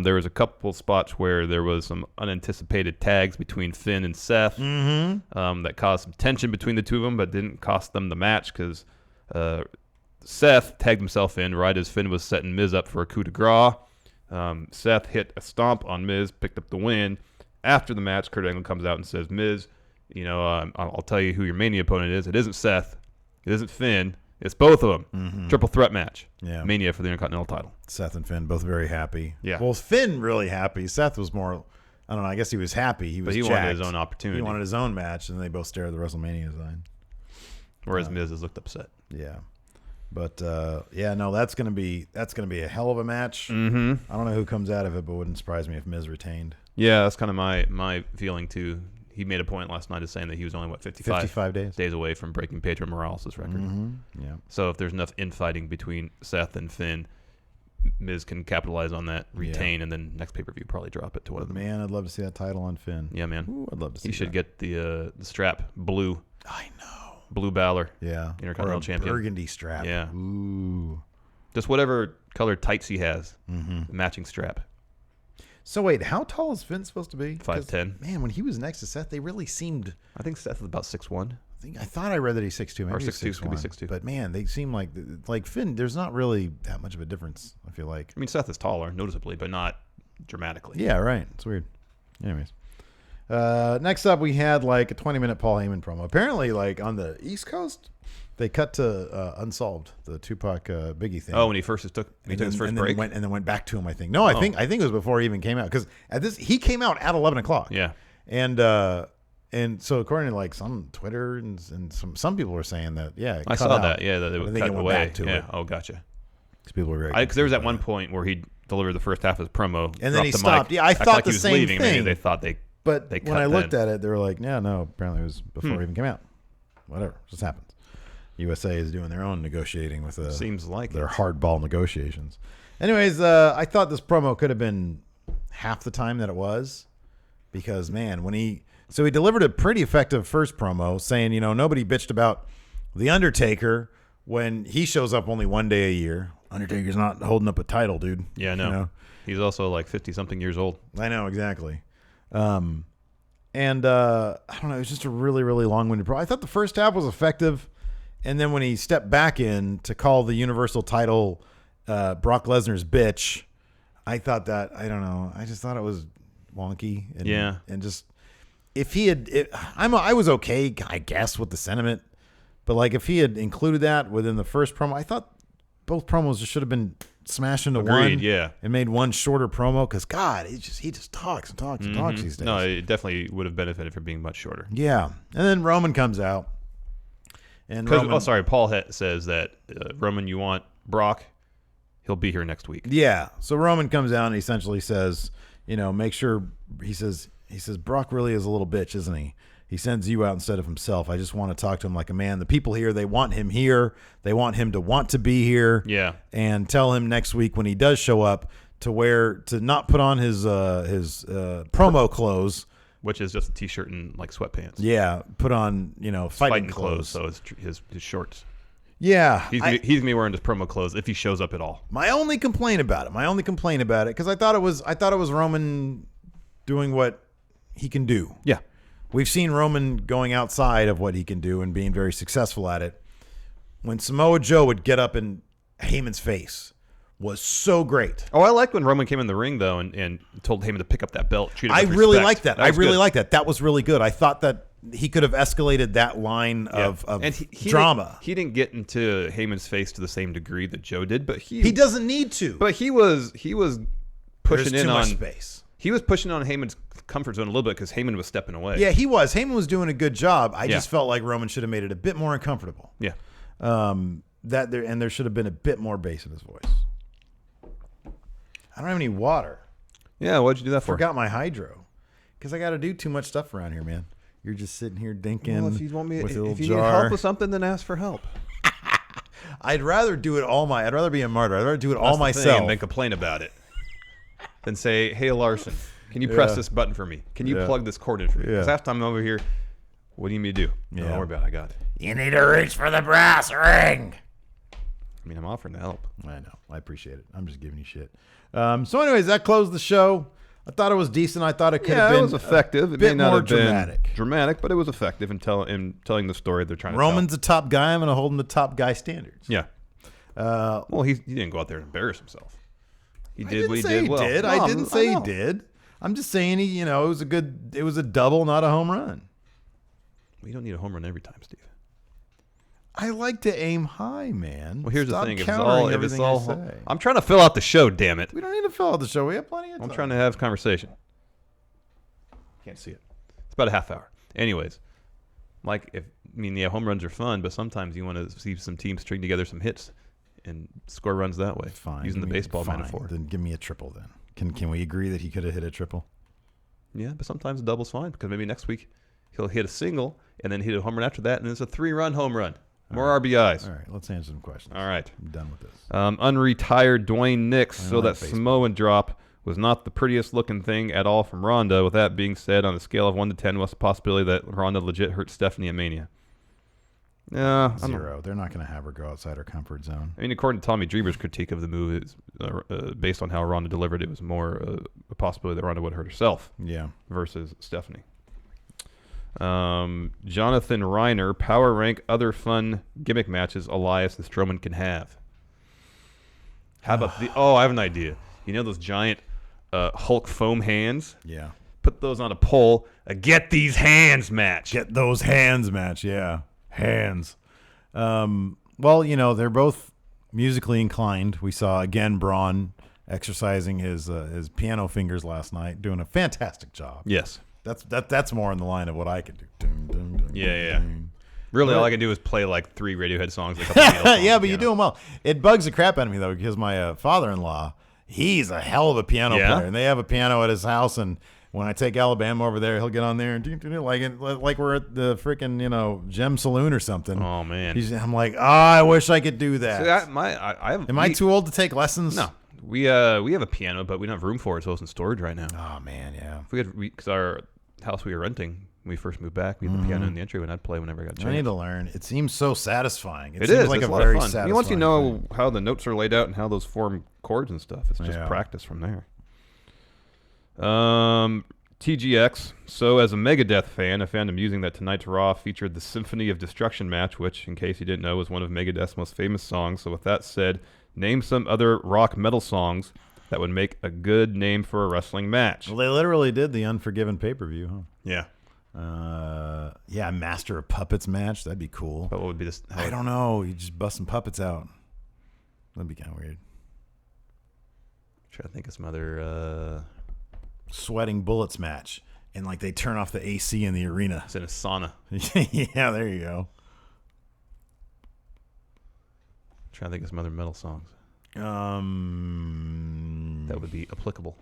There was a couple spots where there was some unanticipated tags between Finn and Seth that caused some tension between the two of them, but didn't cost them the match because Seth tagged himself in right as Finn was setting Miz up for a coup de grace. Seth hit a stomp on Miz, picked up the win. After the match, Kurt Angle comes out and says, Miz, I'll tell you who your Mania opponent is. It isn't Seth. It isn't Finn. It's both of them. Mm-hmm. Triple threat match. Yeah. Mania for the Intercontinental title. Seth and Finn both very happy. Yeah. Well, Finn really happy. Seth was more, I don't know, I guess he was happy. He was But he wanted his own opportunity. He wanted his own match, and they both stare at the WrestleMania sign. Whereas Miz has looked upset. Yeah. But yeah, no, that's gonna be a hell of a match. Mm-hmm. I don't know who comes out of it, but it wouldn't surprise me if Miz retained. Yeah, that's kind of my feeling too. He made a point last night of saying that he was only 55 days away from breaking Pedro Morales' record. Mm-hmm. Yeah. So if there's enough infighting between Seth and Finn, Miz can capitalize on that, retain, and then next pay-per-view probably drop it to one of them. Man, I'd love to see that title on Finn. Yeah, man. Ooh, I'd love to see. He should get the strap blue. I know. Blue Balor. Yeah. Intercontinental Champion. Burgundy strap. Yeah. Ooh. Just whatever colored tights he has. Mm-hmm. Matching strap. So wait, how tall is Finn supposed to be? 5'10". Man, when he was next to Seth, they really seemed. I think Seth is about 6'1". I thought I read that he's 6'2", maybe Or he's 6'2", could be 6'2". But man, they seem like Finn. There's not really that much of a difference. I feel like. I mean, Seth is taller, noticeably, but not dramatically. Yeah, right. It's weird. Anyways, next up we had like a 20-minute Paul Heyman promo. Apparently, like on the East Coast, they cut to Unsolved, the Tupac Biggie thing. Oh, when he first took his first break, and then went back to him. I think. No, I think it was before he even came out, because he came out at 11 o'clock. Yeah, and so according to like some Twitter and some people were saying that I saw that. Yeah, that it was cut away. Back to it. Oh, gotcha. Because people were very. Because there was at one point where he delivered the first half of his promo, and then he the stopped. Mic, Yeah, I thought like the he was same leaving. thing. Maybe they thought they. But they when I cut looked then. at it, they were like, "Yeah, no. Apparently, it was before it even came out. Whatever, just happens." USA is doing their own negotiating with seems like their hardball negotiations. Anyways, I thought this promo could have been half the time that it was, because man, he delivered a pretty effective first promo saying, nobody bitched about the Undertaker when he shows up only one day a year. Undertaker's not holding up a title, dude. Yeah, no. He's also like 50-something years old. I know, exactly. And I don't know, it was just a really, really long-winded promo. I thought the first half was effective. And then when he stepped back in to call the Universal title Brock Lesnar's bitch, I thought that, I don't know, I just thought it was wonky. And just, if he had, I was okay, I guess, with the sentiment. But like, if he had included that within the first promo, I thought both promos just should have been smashed into one. Yeah. And made one shorter promo, because God, he just talks and talks and talks these days. No, it definitely would have benefited from being much shorter. Yeah. And then Roman comes out. And Paul says that Roman, you want Brock, he'll be here next week. Yeah. So Roman comes out and essentially says, make sure, he says Brock really is a little bitch, isn't he? He sends you out instead of himself. I just want to talk to him like a man. The people here, they want him here. They want him to want to be here. Yeah. And tell him next week when he does show up to not put on his promo clothes, which is just a t-shirt and like sweatpants. Yeah, put on fighting clothes. So it's his shorts. Yeah, he's gonna be wearing his promo clothes if he shows up at all. My only complaint about it, because I thought it was Roman doing what he can do. Yeah, we've seen Roman going outside of what he can do and being very successful at it. When Samoa Joe would get up in Heyman's face, was so great. Oh, I liked when Roman came in the ring though and told Heyman to pick up that belt. I really liked that. I really liked that. That was really good. I thought that he could have escalated that line of he drama. He didn't get into Heyman's face to the same degree that Joe did, but he doesn't need to. But he was pushing There's too much space. He was pushing on Heyman's comfort zone a little bit because Heyman was stepping away. Yeah, he was. Heyman was doing a good job. I just felt like Roman should have made it a bit more uncomfortable. Yeah. There should have been a bit more bass in his voice. I don't have any water. Yeah, what'd you do that for? Forgot my hydro. Because I got to do too much stuff around here, man. You're just sitting here dinking. Well, if you want me, with if you need help with something, then ask for help. I'd rather do it I'd rather be a martyr. I'd rather do it all That's the myself. thing, then complain about it. Then say, hey, Larson, can you press this button for me? Can you plug this cord in for me? Because half the time I'm over here, what do you need me to do? Don't worry about it. I got it. You need to reach for the brass ring. I mean, I'm offering to help. I know. I appreciate it. I'm just giving you shit. So anyways, that closed the show. I thought it was decent. I thought it could have been it was effective. It bit may not more have been dramatic, but it was effective in telling the story they're trying to Roman's a top guy. I'm going to hold him to top guy standards. Yeah. Well, he didn't go out there and embarrass himself. He did what he did well. I didn't say he did. I'm just saying it was a double, not a home run. Well, you don't need a home run every time, Steve. I like to aim high, man. Well, here's Stop the thing. If it's all, I'm trying to fill out the show, damn it. We don't need to fill out the show. We have plenty of time. I'm trying to have conversation. Can't see it. It's about a half hour. Anyways, Mike, if mean, yeah, home runs are fun, but sometimes you want to see some teams string together some hits and score runs that way. Fine. Using the baseball metaphor. Then give me a triple then. Can we agree that he could have hit a triple? Yeah, but sometimes a double's fine because maybe next week he'll hit a single and then hit a home run after that, and it's a 3-run home run. More RBIs. All right, let's answer some questions. All right. I'm done with this. Unretired Dwayne Nix. So that Samoan drop was not the prettiest looking thing at all from Ronda. With that being said, on a scale of 1 to 10, what's the possibility that Ronda legit hurt Stephanie at Mania? 0. They're not going to have her go outside her comfort zone. I mean, according to Tommy Dreamer's critique of the move, is based on how Ronda delivered, it was more a possibility that Ronda would hurt herself. Yeah. Versus Stephanie. Jonathan Reiner, power rank other fun gimmick matches Elias and Strowman can have. How about I have an idea. You know those giant Hulk foam hands? Yeah. Put those on a pole. A Get These Hands match. Get those hands match, yeah. Hands. Well, they're both musically inclined. We saw, again, Braun exercising his piano fingers last night, doing a fantastic job. Yes. That's more in the line of what I could do. Dun, dun, dun, Yeah. dun. Really, all I can do is play like 3 Radiohead songs. And a couple Beatles songs, yeah, but you do them well. It bugs the crap out of me, though, because my father-in-law, he's a hell of a piano player. And they have a piano at his house, and when I take Alabama over there, he'll get on there and like we're at the freaking Gem Saloon or something. Oh man, I'm like, I wish I could do that. See, Am I too old to take lessons? No, we have a piano, but we don't have room for it, so it's in storage right now. Oh man, yeah. Because our house we were renting when we first moved back, we had the piano in the entry, and I'd play whenever I got a chance. I need to learn. It seems so satisfying. It is. like it's a lot very of fun. satisfying Once you know thing. how the notes are laid out and how those form chords and stuff, it's just practice from there. TGX. So, as a Megadeth fan, I found amusing that tonight's Raw featured the Symphony of Destruction match, which, in case you didn't know, is one of Megadeth's most famous songs. So, with that said, name some other rock metal songs that would make a good name for a wrestling match. Well, they literally did the Unforgiven pay-per-view, huh? Yeah. Master of Puppets match. That'd be cool. But what would be this? I don't know. You just bust some puppets out. That'd be kind of weird. Trying to think of some other Sweating Bullets match, and like they turn off the AC in the arena. It's in a sauna. Yeah, there you go. Trying to think of some other metal songs. That would be applicable.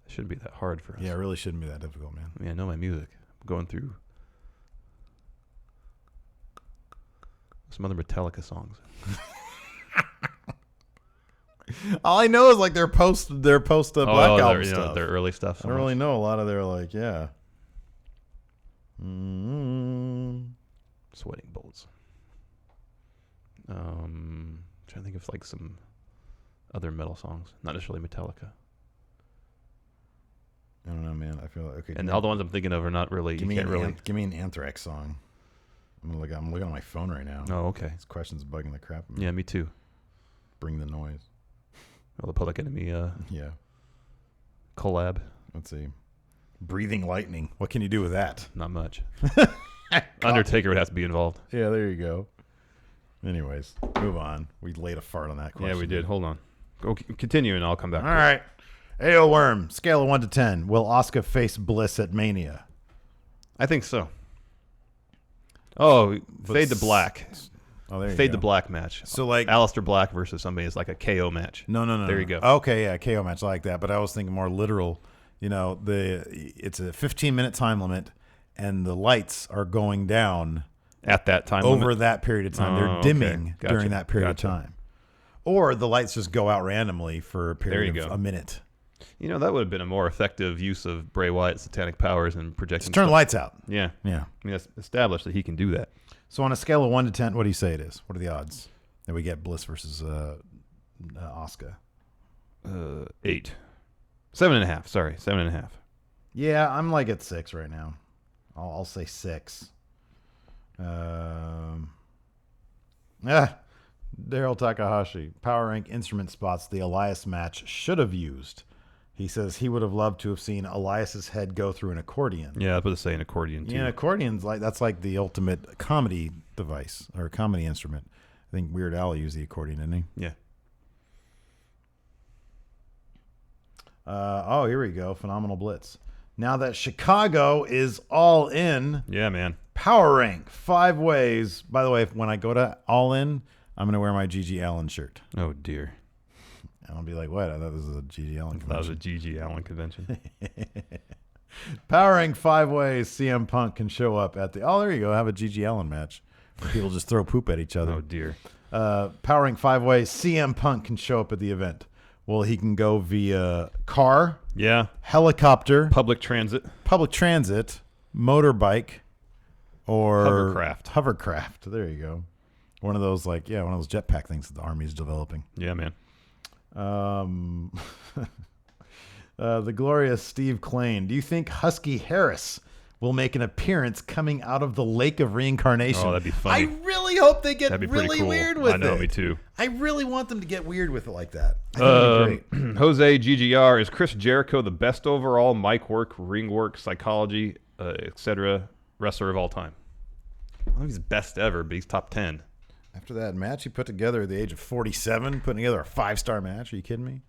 It shouldn't be that hard for us. Yeah, it really shouldn't be that difficult, man. I mean, I know my music. I'm going through some other Metallica songs. All I know is like their post Black Album stuff. Their early stuff. I don't really know a lot of their Sweating Bullets. Trying to think of like some other metal songs, not necessarily Metallica. I don't know, man. I feel like okay. And all the ones I'm thinking of are not really. Give me an Anthrax song. I'm looking on my phone right now. Oh, okay. This question's bugging the crap out of me. Yeah, me too. Bring the noise. Well, the Public Enemy. Yeah. Collab. Let's see. Breathing Lightning. What can you do with that? Not much. Undertaker would have to be involved. Yeah, there you go. Anyways, move on. We laid a fart on that question. Yeah, we did. Hold on. Go continue, and I'll come back. All right. Ayo Worm, scale of 1 to 10. Will Asuka face Bliss at Mania? I think so. Oh, Fade to Black. Oh, there you Fade go. to Black match. So like Aleister Black versus somebody is like a KO match. No. There you go. Okay, yeah, KO match like that. But I was thinking more literal. It's a 15-minute time limit, and the lights are going down at that time over limit? That period of time. They're dimming during that period of time. Or the lights just go out randomly for a period of a minute. That would have been a more effective use of Bray Wyatt's satanic powers and projecting. Just turn the lights out. Yeah. Yeah. I mean, that's established that he can do that. So on a scale of 1 to 10, what do you say it is? What are the odds that we get Bliss versus Asuka? 8. 7.5. Sorry, 7.5. Yeah, I'm like at 6 right now. I'll say 6. Daryl Takahashi, Power Rank instrument spots the Elias match should have used. He says he would have loved to have seen Elias's head go through an accordion. Yeah, I was going to say an accordion too. Yeah, accordion's that's like the ultimate comedy device or comedy instrument. I think Weird Al used the accordion, didn't he? Yeah. Here we go. Phenomenal Blitz. Now that Chicago is all in, Yeah, man. power rank 5 ways. By the way, when I go to All In, I'm going to wear my Gigi Allen shirt. Oh, dear. And I'll be like, what? I thought this was a Gigi Allen convention. That was a Gigi Allen convention. Power rank 5 ways CM Punk can show up at the... Oh, there you go. Have a Gigi Allen match where people just throw poop at each other. Oh, dear. Power rank 5 ways CM Punk can show up at the event. Well, he can go via car, Yeah. helicopter, Public transit. motorbike, or Hovercraft. There you go. One of those jetpack things that the Army's developing. Yeah, man. The glorious Steve Klain. Do you think Husky Harris will make an appearance coming out of the Lake of Reincarnation? Oh, that'd be funny. I really hope they get That'd be pretty really cool. weird with it. I know, me too. I really want them to get weird with it like that. I think it'd be great. Jose GGR, is Chris Jericho the best overall mic work, ring work, psychology, etc. wrestler of all time? I don't think he's best ever, but he's top 10. After that match he put together at the age of 47, putting together a 5-star match. Are you kidding me?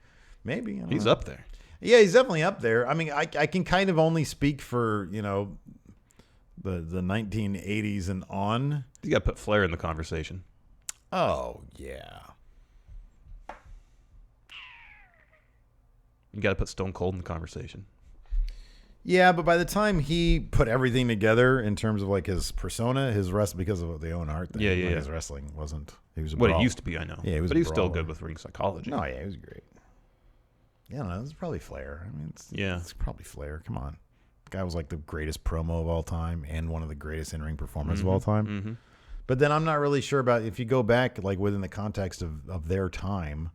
Maybe. I don't He's know. up there. Yeah, he's definitely up there. I mean, I can kind of only speak for, the 1980s and on. You got to put Flair in the conversation. Oh, yeah. You got to put Stone Cold in the conversation. Yeah, but by the time he put everything together in terms of like his persona, his wrestling, because of the own art thing, Yeah. his wrestling wasn't. He was a What brawl. it used to be, I know. Yeah, he was but a he's still brawler. good with ring psychology. No, yeah, he was great. Yeah, no, it's probably Flair. I mean, it's probably Flair. Come on, the guy was like the greatest promo of all time and one of the greatest in-ring performers of all time. Mm-hmm. But then I'm not really sure about if you go back like within the context of their time.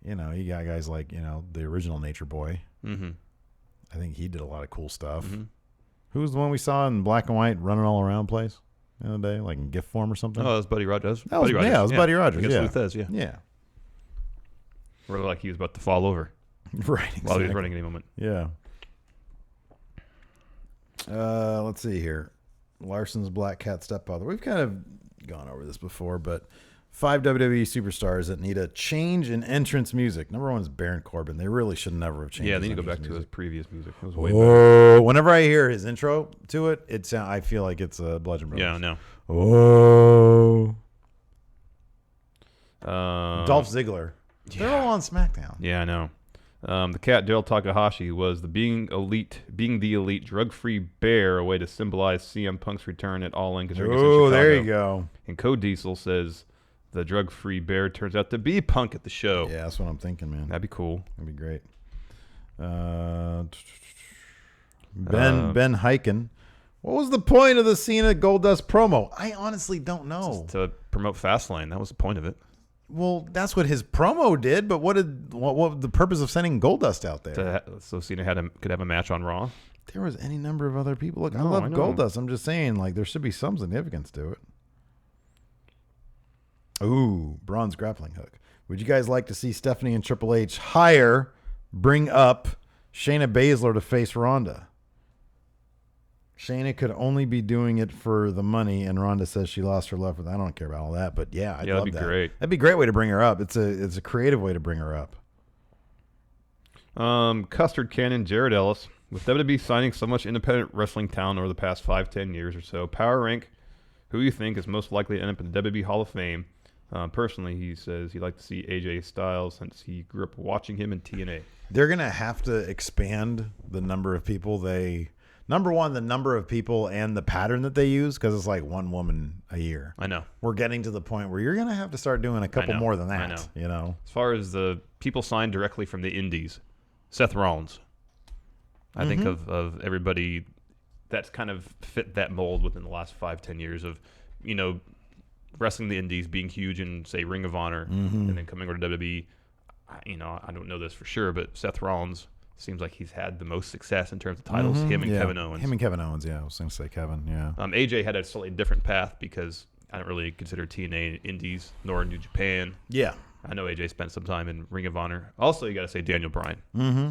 You got guys like the original Nature Boy. Mm-hmm. I think he did a lot of cool stuff. Mm-hmm. Who was the one we saw in black and white running all around place the other day, like in gift form or something? Oh, that was Buddy Rogers. That was Buddy Rogers. Against Yeah. Luthez, yeah. Yeah. Really like he was about to fall over Right. Exactly. while he was running any moment. Yeah. Let's see here. Larson's Black Cat stepfather. We've kind of gone over this before, but 5 WWE superstars that need a change in entrance music. Number 1 is Baron Corbin. They really should never have changed. Yeah, his they need to go entrance back to his music. previous music. It was way better. Whenever I hear his intro to it, I feel like it's a Bludgeon Brothers. Yeah, no. Oh. Dolph Ziggler. They're all on SmackDown. Yeah, I know. The cat Daryl Takahashi was the being the elite drug-free bear, a way to symbolize CM Punk's return at All In. Oh, there you go. And Code Diesel says the drug-free bear turns out to be Punk at the show. Yeah, that's what I'm thinking, man. That'd be cool. That'd be great. Ben Hyken. What was the point of the Cena Goldust promo? I honestly don't know. Just to promote Fastlane. That was the point of it. Well, that's what his promo did, but what the purpose of sending Goldust out there? So Cena could have a match on Raw. There was any number of other people. Look, I No, love I know. Goldust. I'm just saying, like, there should be some significance to it. Ooh, bronze grappling hook. Would you guys like to see Stephanie and Triple H bring up Shayna Baszler to face Ronda? Shayna could only be doing it for the money, and Ronda says she lost her love for that. I don't care about all that, but yeah, I'd love that'd be that. great. That'd be a great way to bring her up. It's a creative way to bring her up. Custard Cannon, Jared Ellis. With WWE signing so much independent wrestling talent over the past 5-10 years or so, power rank who you think is most likely to end up in the WWE Hall of Fame. Personally, he says he'd like to see AJ Styles since he grew up watching him in TNA. They're going to have to expand the number of people Number one, the number of people and the pattern that they use, because it's like one woman a year. I know. We're getting to the point where you're going to have to start doing a couple more than that. I know. As far as the people signed directly from the indies, Seth Rollins. I think of everybody that's kind of fit that mold within the last 5-10 years of, wrestling the indies, being huge in, say, Ring of Honor, and then coming over to WWE. I don't know this for sure, but Seth Rollins seems like he's had the most success in terms of titles. Him and Kevin Owens. Him and Kevin Owens, yeah. I was going to say Kevin, yeah. AJ had a slightly different path because I don't really consider TNA indies nor New Japan. Yeah. I know AJ spent some time in Ring of Honor. Also, you got to say Daniel Bryan. Mm-hmm.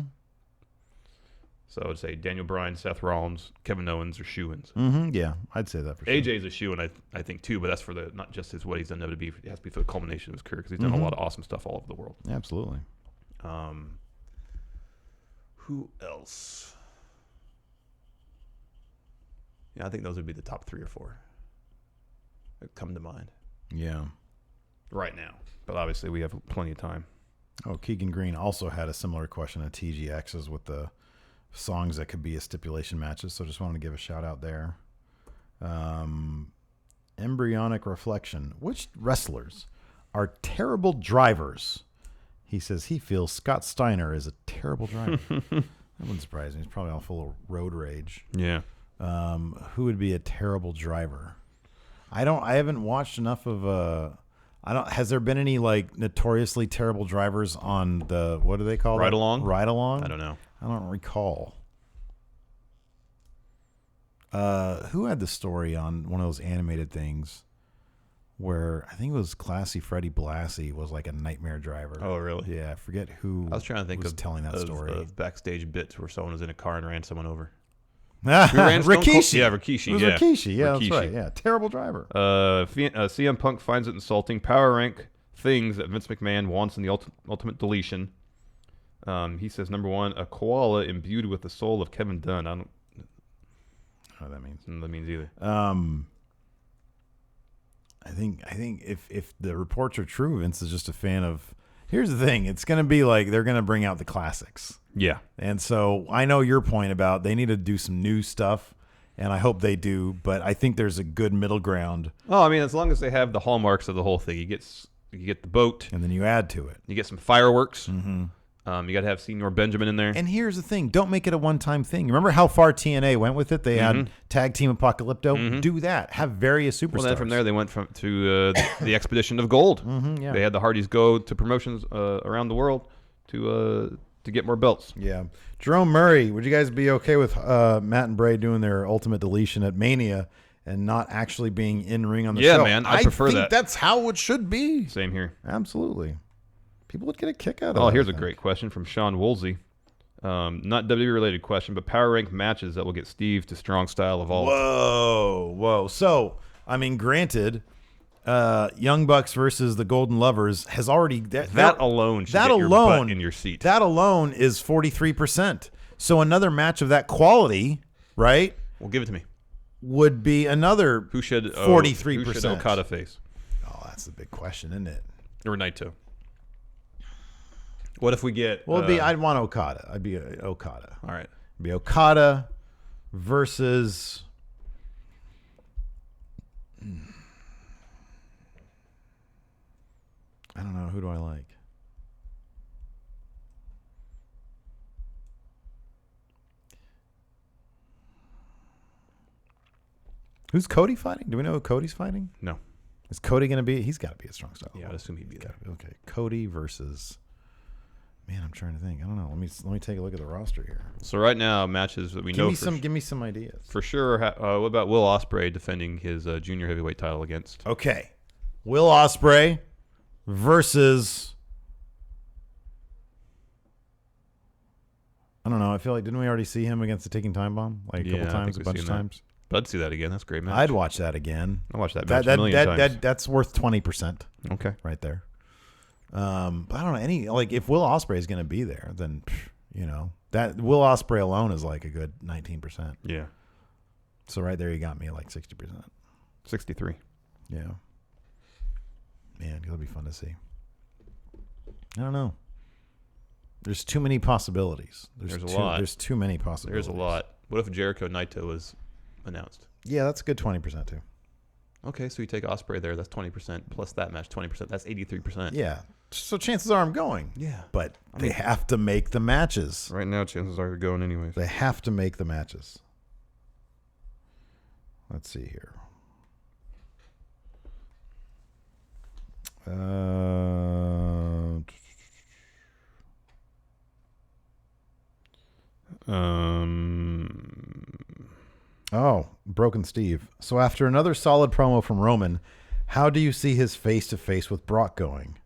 So I would say Daniel Bryan, Seth Rollins, Kevin Owens are shoo-ins. Mm-hmm. Yeah, I'd say that for sure. AJ's a shoe-in, I think, too, but that's for not just what he's done in WWE. It has to be for the culmination of his career because he's done a lot of awesome stuff all over the world. Absolutely. Who else? Yeah, I think those would be the top 3 or 4 that come to mind. Yeah. Right now. But obviously we have plenty of time. Oh, Keegan Green also had a similar question at TGX's with the songs that could be as stipulation matches. So just wanted to give a shout out there. Embryonic Reflection. Which wrestlers are terrible drivers? He says he feels Scott Steiner is a terrible driver. That wouldn't surprise me. He's probably all full of road rage. Yeah. Who would be a terrible driver? I haven't watched enough of has there been any like notoriously terrible drivers on the, what do they call it? Ride along? Ride along? I don't know. I don't recall. Who had the story on one of those animated things where I think it was Classy Freddie Blassie was like a nightmare driver? Oh, really? Yeah, I forget who. I was trying to think was of telling that story. Of backstage bits where someone was in a car and ran someone over. Rikishi. Yeah, Rikishi. It was yeah, Rikishi. Yeah, Rikishi. That's right. Yeah, terrible driver. CM Punk finds it insulting. Power rank things that Vince McMahon wants in the ultimate deletion. He says, number 1, a koala imbued with the soul of Kevin Dunn. I don't know what that means. That means either. I think if the reports are true, Vince is just a fan of. Here's the thing: it's going to be like they're going to bring out the classics. Yeah, and so I know your point about they need to do some new stuff, and I hope they do. But I think there's a good middle ground. Oh, I mean, as long as they have the hallmarks of the whole thing, you get the boat, and then you add to it. You get some fireworks. Mm-hmm. You got to have Senior Benjamin in there. And here's the thing. Don't make it a one-time thing. Remember how far TNA went with it? They had Tag Team Apocalypto. Mm-hmm. Do that. Have various superstars. Well, then from there, they went to the Expedition of Gold. Yeah. They had the Hardys go to promotions around the world to get more belts. Yeah. Jerome Murray, would you guys be okay with Matt and Bray doing their ultimate deletion at Mania and not actually being in-ring on the show? Yeah, man. I prefer that. I think that's how it should be. Same here. Absolutely. People would get a kick out of it. Oh, here's a great question from Sean Woolsey. Not WWE-related question, but power rank matches that will get Steve to strong style evolved. Whoa. So, I mean, granted, Young Bucks versus the Golden Lovers has already... That alone should get your butt in your seat. That alone is 43%. So another match of that quality, right? Well, give it to me. Would be another 43%. Who should Okada face? Oh, that's the big question, isn't it? Or Naito. What if we get... Well, I'd want Okada. I'd be Okada. All right. It'd be Okada versus... I don't know. Who do I like? Who's Cody fighting? Do we know who Cody's fighting? No. Is Cody going to be... He's got to be a strong style. Yeah, I'd assume he'd be there. Okay. Cody versus... Man, I'm trying to think. I don't know. Let me take a look at the roster here. So right now, matches that we know. Give me some ideas. For sure. What about Will Ospreay defending his junior heavyweight title against? Okay, Will Ospreay versus. I don't know. I feel like didn't we already see him against the Ticking Time Bomb like a couple times, a bunch of times? But I'd see that again. That's a great match. I'd watch that again. I'll watch that match a million times. That's worth 20%. Okay, right there. But I don't know if Will Ospreay is going to be there, then that Will Ospreay alone is like a good 19%. Yeah. So right there, you got me at like 60%. 63. Yeah. Man, it'll be fun to see. I don't know. There's too many possibilities. There's a lot. There's too many possibilities. There's a lot. What if Jericho Naito was announced? Yeah, that's a good 20% too. Okay, so you take Ospreay there. That's 20% plus that match 20%. That's 83%. Yeah. So chances are I'm going. Yeah. But they have to make the matches. Right now, chances are you're going anyways. They have to make the matches. Let's see here. Oh, Broken Steve. So after another solid promo from Roman, how do you see his face-to-face with Brock going?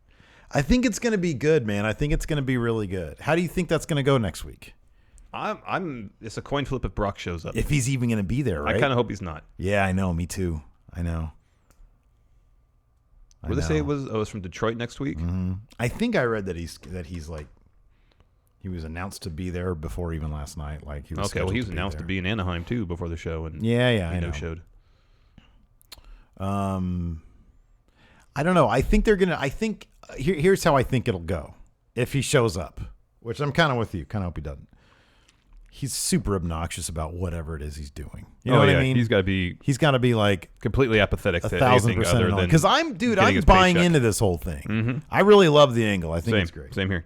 I think it's going to be good, man. I think it's going to be really good. How do you think that's going to go next week? It's a coin flip if Brock shows up. If he's even going to be there, right? I kind of hope he's not. Yeah, I know. Me too. I know. What did they say it was? Oh, it's from Detroit next week? Mm-hmm. I think I read that he He was announced to be there before even last night. Like he was Okay, well, he was to announced to be in Anaheim too before the show, and I know. showed. I don't know. I think they're gonna. I think here's how I think it'll go if he shows up, which I'm kind of with you. Kind of hope he doesn't. He's super obnoxious about whatever it is he's doing. You know what I mean? He's got to be like completely apathetic to 1,000% anything other than because I'm buying paycheck. into this whole thing. Mm-hmm. I really love the angle. I think it's great. Same here.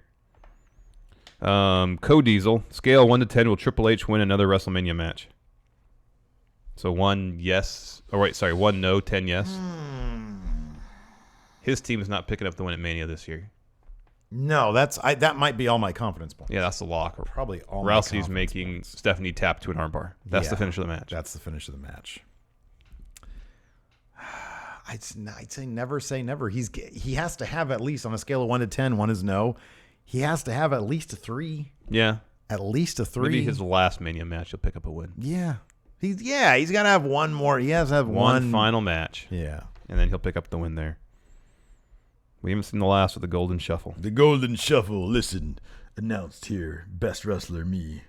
Co-Diesel, scale 1 to 10, will Triple H win another WrestleMania match? So 1 yes. Oh, wait, sorry. 1 no, 10 yes. His team is not picking up the win at Mania this year. No, that might be all my confidence points. Yeah, that's the lock. Probably all Rousey's my making points. Stephanie tap to an armbar. That's the finish of the match. That's the finish of the match. I'd say never say never. He has to have at least on a scale of 1 to 10. 1 is no. He has to have at least a 3. Yeah. At least a 3. Maybe his last Mania match, he'll pick up a win. Yeah. He's got to have one more. He has to have one final match. Yeah. And then he'll pick up the win there. We haven't seen the last of the Golden Shuffle. The Golden Shuffle, listen, announced here, best wrestler, me.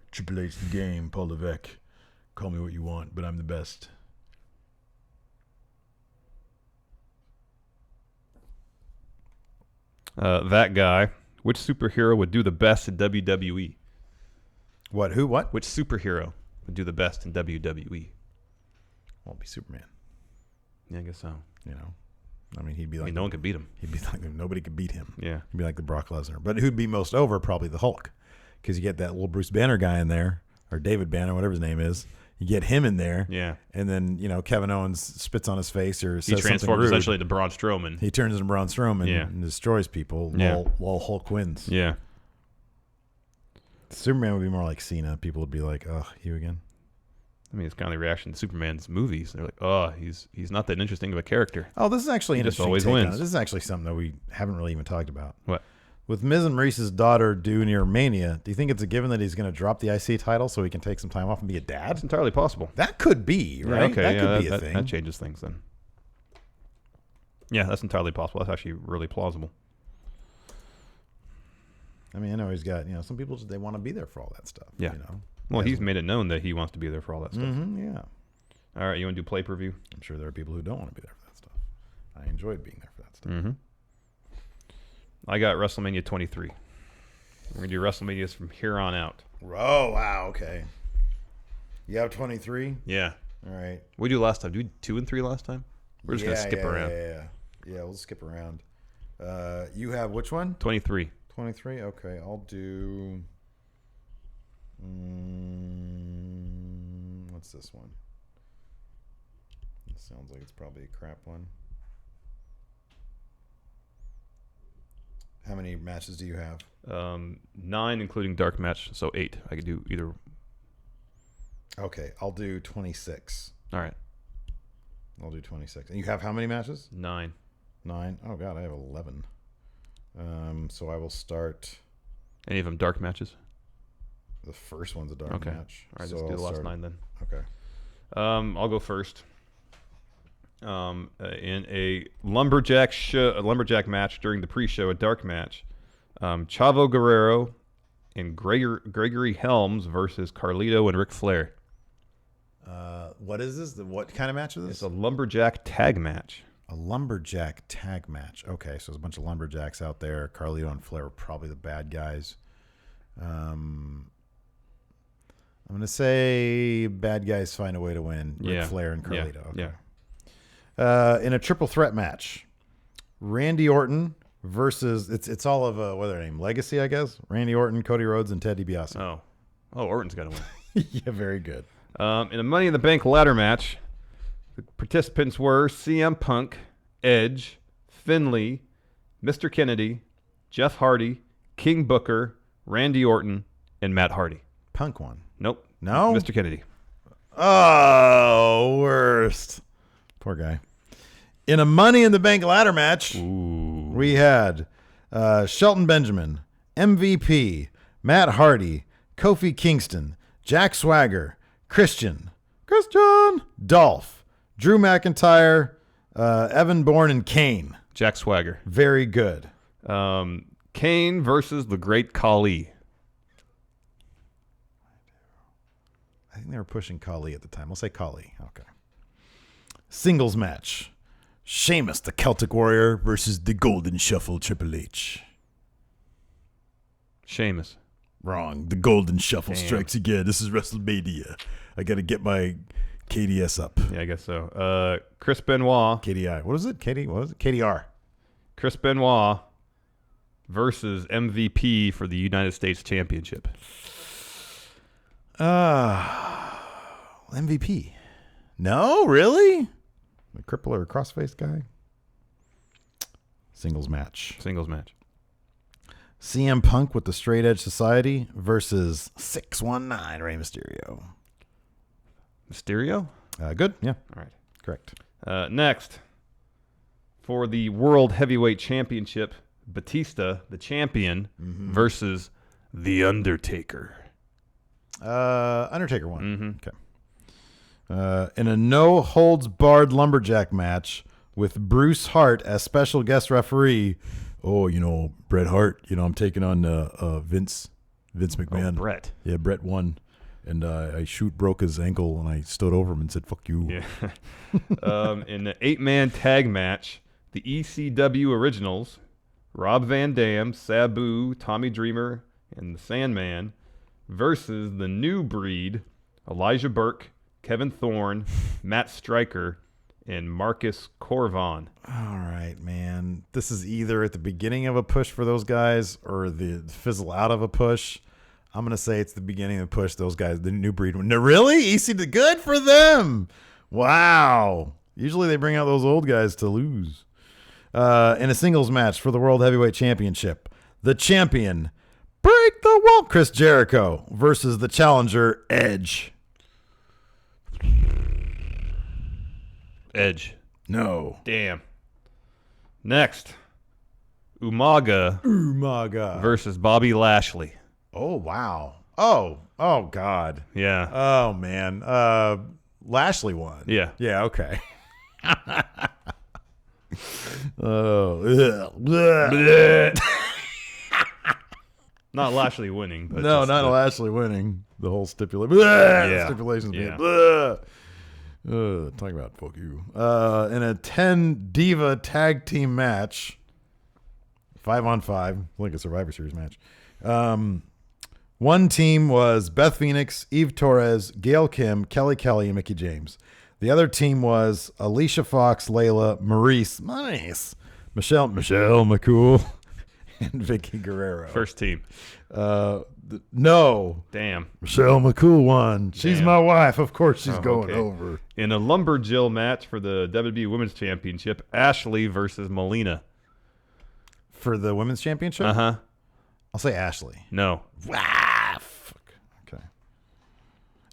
Triple H the game, Paul Levesque. Call me what you want, but I'm the best. That guy. Which superhero would do the best in WWE? What? Who? What? Which superhero would do the best in WWE? Won't be Superman. Yeah, I guess so. You know, I mean, he'd be like no one could beat him. He'd be like nobody could beat him. Yeah, he'd be like the Brock Lesnar. But who'd be most over? Probably the Hulk, because you get that little Bruce Banner guy in there, or David Banner, whatever his name is. You get him in there, yeah, and then Kevin Owens spits on his face or says he transforms something rude. Essentially to Braun Strowman. He turns into Braun Strowman and destroys people. While Hulk wins. Yeah, Superman would be more like Cena. People would be like, "Oh, you again." I mean, it's kind of the reaction to Superman's movies. They're like, "Oh, he's not that interesting of a character." Oh, this is actually he interesting. Just always take wins. on it. This is actually something that we haven't really even talked about. What? With Miz and Maurice's daughter due near Mania, do you think it's a given that he's going to drop the IC title so he can take some time off and be a dad? It's entirely possible. That could be, right? Yeah, okay, that could be a thing. That changes things then. Yeah, that's entirely possible. That's actually really plausible. I mean, I know he's got, some people just, they want to be there for all that stuff. Yeah. Well, he's made it known that he wants to be there for all that stuff. Mm-hmm, yeah. All right, you want to do play-per-view? I'm sure there are people who don't want to be there for that stuff. I enjoyed being there for that stuff. Mm-hmm. I got WrestleMania 23. We're going to do WrestleManias from here on out. Oh, wow, okay. You have 23? Yeah. All right. What did we do last time? Did we do 2 and 3 last time? We're just going to skip around. Yeah, we'll skip around. You have which one? 23. 23? Okay, I'll do... what's this one? It sounds like it's probably a crap one. How many matches do you have? 9, including dark match, so 8. I could do either. Okay, I'll do 26. All right. I'll do 26. And you have how many matches? 9. 9? Oh, God, I have 11. So I will start... Any of them dark matches? The first one's a dark match. All right, let's do the last 9 then. Okay. I'll go first. In a lumberjack match during the pre-show, a dark match, Chavo Guerrero and Gregory Helms versus Carlito and Ric Flair. What is this? What kind of match is this? It's a lumberjack tag match. A lumberjack tag match. Okay, so there's a bunch of lumberjacks out there. Carlito and Flair are probably the bad guys. I'm going to say bad guys find a way to win. Ric Flair and Carlito. Yeah. Okay. In a triple threat match, Randy Orton versus it's all of what are their name? Legacy, I guess. Randy Orton, Cody Rhodes, and Ted DiBiase. Oh, Orton's got to win. Yeah, very good. In a Money in the Bank ladder match, the participants were CM Punk, Edge, Finlay, Mr. Kennedy, Jeff Hardy, King Booker, Randy Orton, and Matt Hardy. Punk won. Nope. No? Mr. Kennedy. Oh, worst. Poor guy. In a Money in the Bank ladder match, we had Shelton Benjamin, MVP, Matt Hardy, Kofi Kingston, Jack Swagger, Christian, Dolph, Drew McIntyre, Evan Bourne, and Kane. Jack Swagger. Very good. Kane versus the Great Khali. I think they were pushing Khali at the time. I'll say Khali. Okay. Singles match. Sheamus, the Celtic Warrior, versus the Golden Shuffle Triple H. Sheamus. Wrong. The Golden Shuffle Damn. strikes again. This is WrestleMania. I got to get my KDS up. Yeah, I guess so. Chris Benoit. KDI. What is it? What was it? KDR. Chris Benoit versus MVP for the United States Championship. MVP. No, really? The cripple or crossface guy? Singles match. Singles match. CM Punk with the Straight Edge Society versus 619 Rey Mysterio. Mysterio? Good. Yeah. All right. Correct. Next, for the World Heavyweight Championship, Batista, the champion, versus The Undertaker. Undertaker won. Okay. In a no-holds-barred lumberjack match with Bruce Hart as special guest referee. Oh, Bret Hart. I'm taking on Vince McMahon. Oh, Bret. Yeah, Bret won. And I broke his ankle, and I stood over him and said, fuck you. Yeah. In the 8-man tag match, the ECW Originals, Rob Van Dam, Sabu, Tommy Dreamer, and the Sandman, versus the New Breed, Elijah Burke, Kevin Thorne, Matt Stryker, and Marcus Corvon. All right, man. This is either at the beginning of a push for those guys or the fizzle out of a push. I'm going to say it's the beginning of the push. Those guys, the New Breed. No, really? EC, good for them. Wow. Usually they bring out those old guys to lose. In a singles match for the World Heavyweight Championship, the champion, Break the Wall, Chris Jericho, versus the challenger, Edge. Edge. No. Damn. Next, Umaga versus Bobby Lashley. Oh, wow. Oh, God. Yeah. Oh, man. Lashley won. Yeah. Yeah, okay. Oh. Not Lashley winning, but No, just not the- Lashley winning. The whole stipulation. Yeah. Stipulations. Yeah. Talking about fuck you. In a 10 Diva tag team match, 5-on-5, like a Survivor Series match. One team was Beth Phoenix, Eve Torres, Gail Kim, Kelly Kelly, and Mickie James. The other team was Alicia Fox, Layla, Maurice, Michelle McCool, and Vicky Guerrero. First team. No. Damn. Michelle McCool won. She's Damn. my wife. Of course she's going okay. over. In a Lumberjill match for the WWE Women's Championship, Ashley versus Melina. For the women's championship? Uh-huh. I'll say Ashley. No. Fuck. Okay.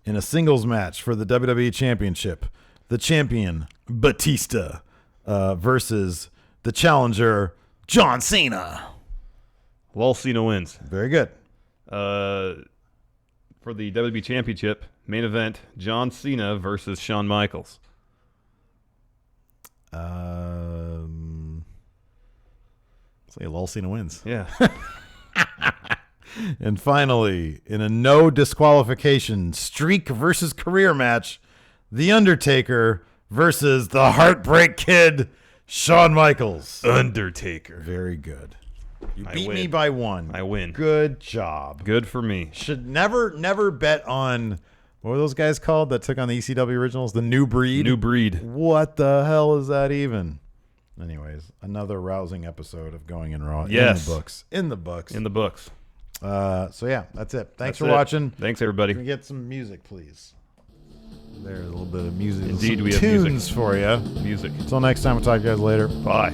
In a singles match for the WWE Championship, the champion, Batista, versus the challenger, John Cena. Lol Cena wins. Very good. For the WWE Championship, main event, John Cena versus Shawn Michaels. Say Lol Cena wins. Yeah. And finally, in a no disqualification streak versus career match, The Undertaker versus the Heartbreak Kid, Shawn Michaels. Undertaker. Very good. You I beat win. me by one. I win. Good job. Good for me. Should never bet on, what were those guys called that took on the ECW originals? The New Breed? New Breed. What the hell is that even? Anyways, another rousing episode of Going in Raw. Yes. In the books. In the books. In the books. So yeah, that's it. Thanks That's for it. watching. Thanks, everybody. Can we get some music, please? There's a little bit of music. Indeed, some we have tunes music. for you. Music. Until next time, we'll talk to you guys later. Bye.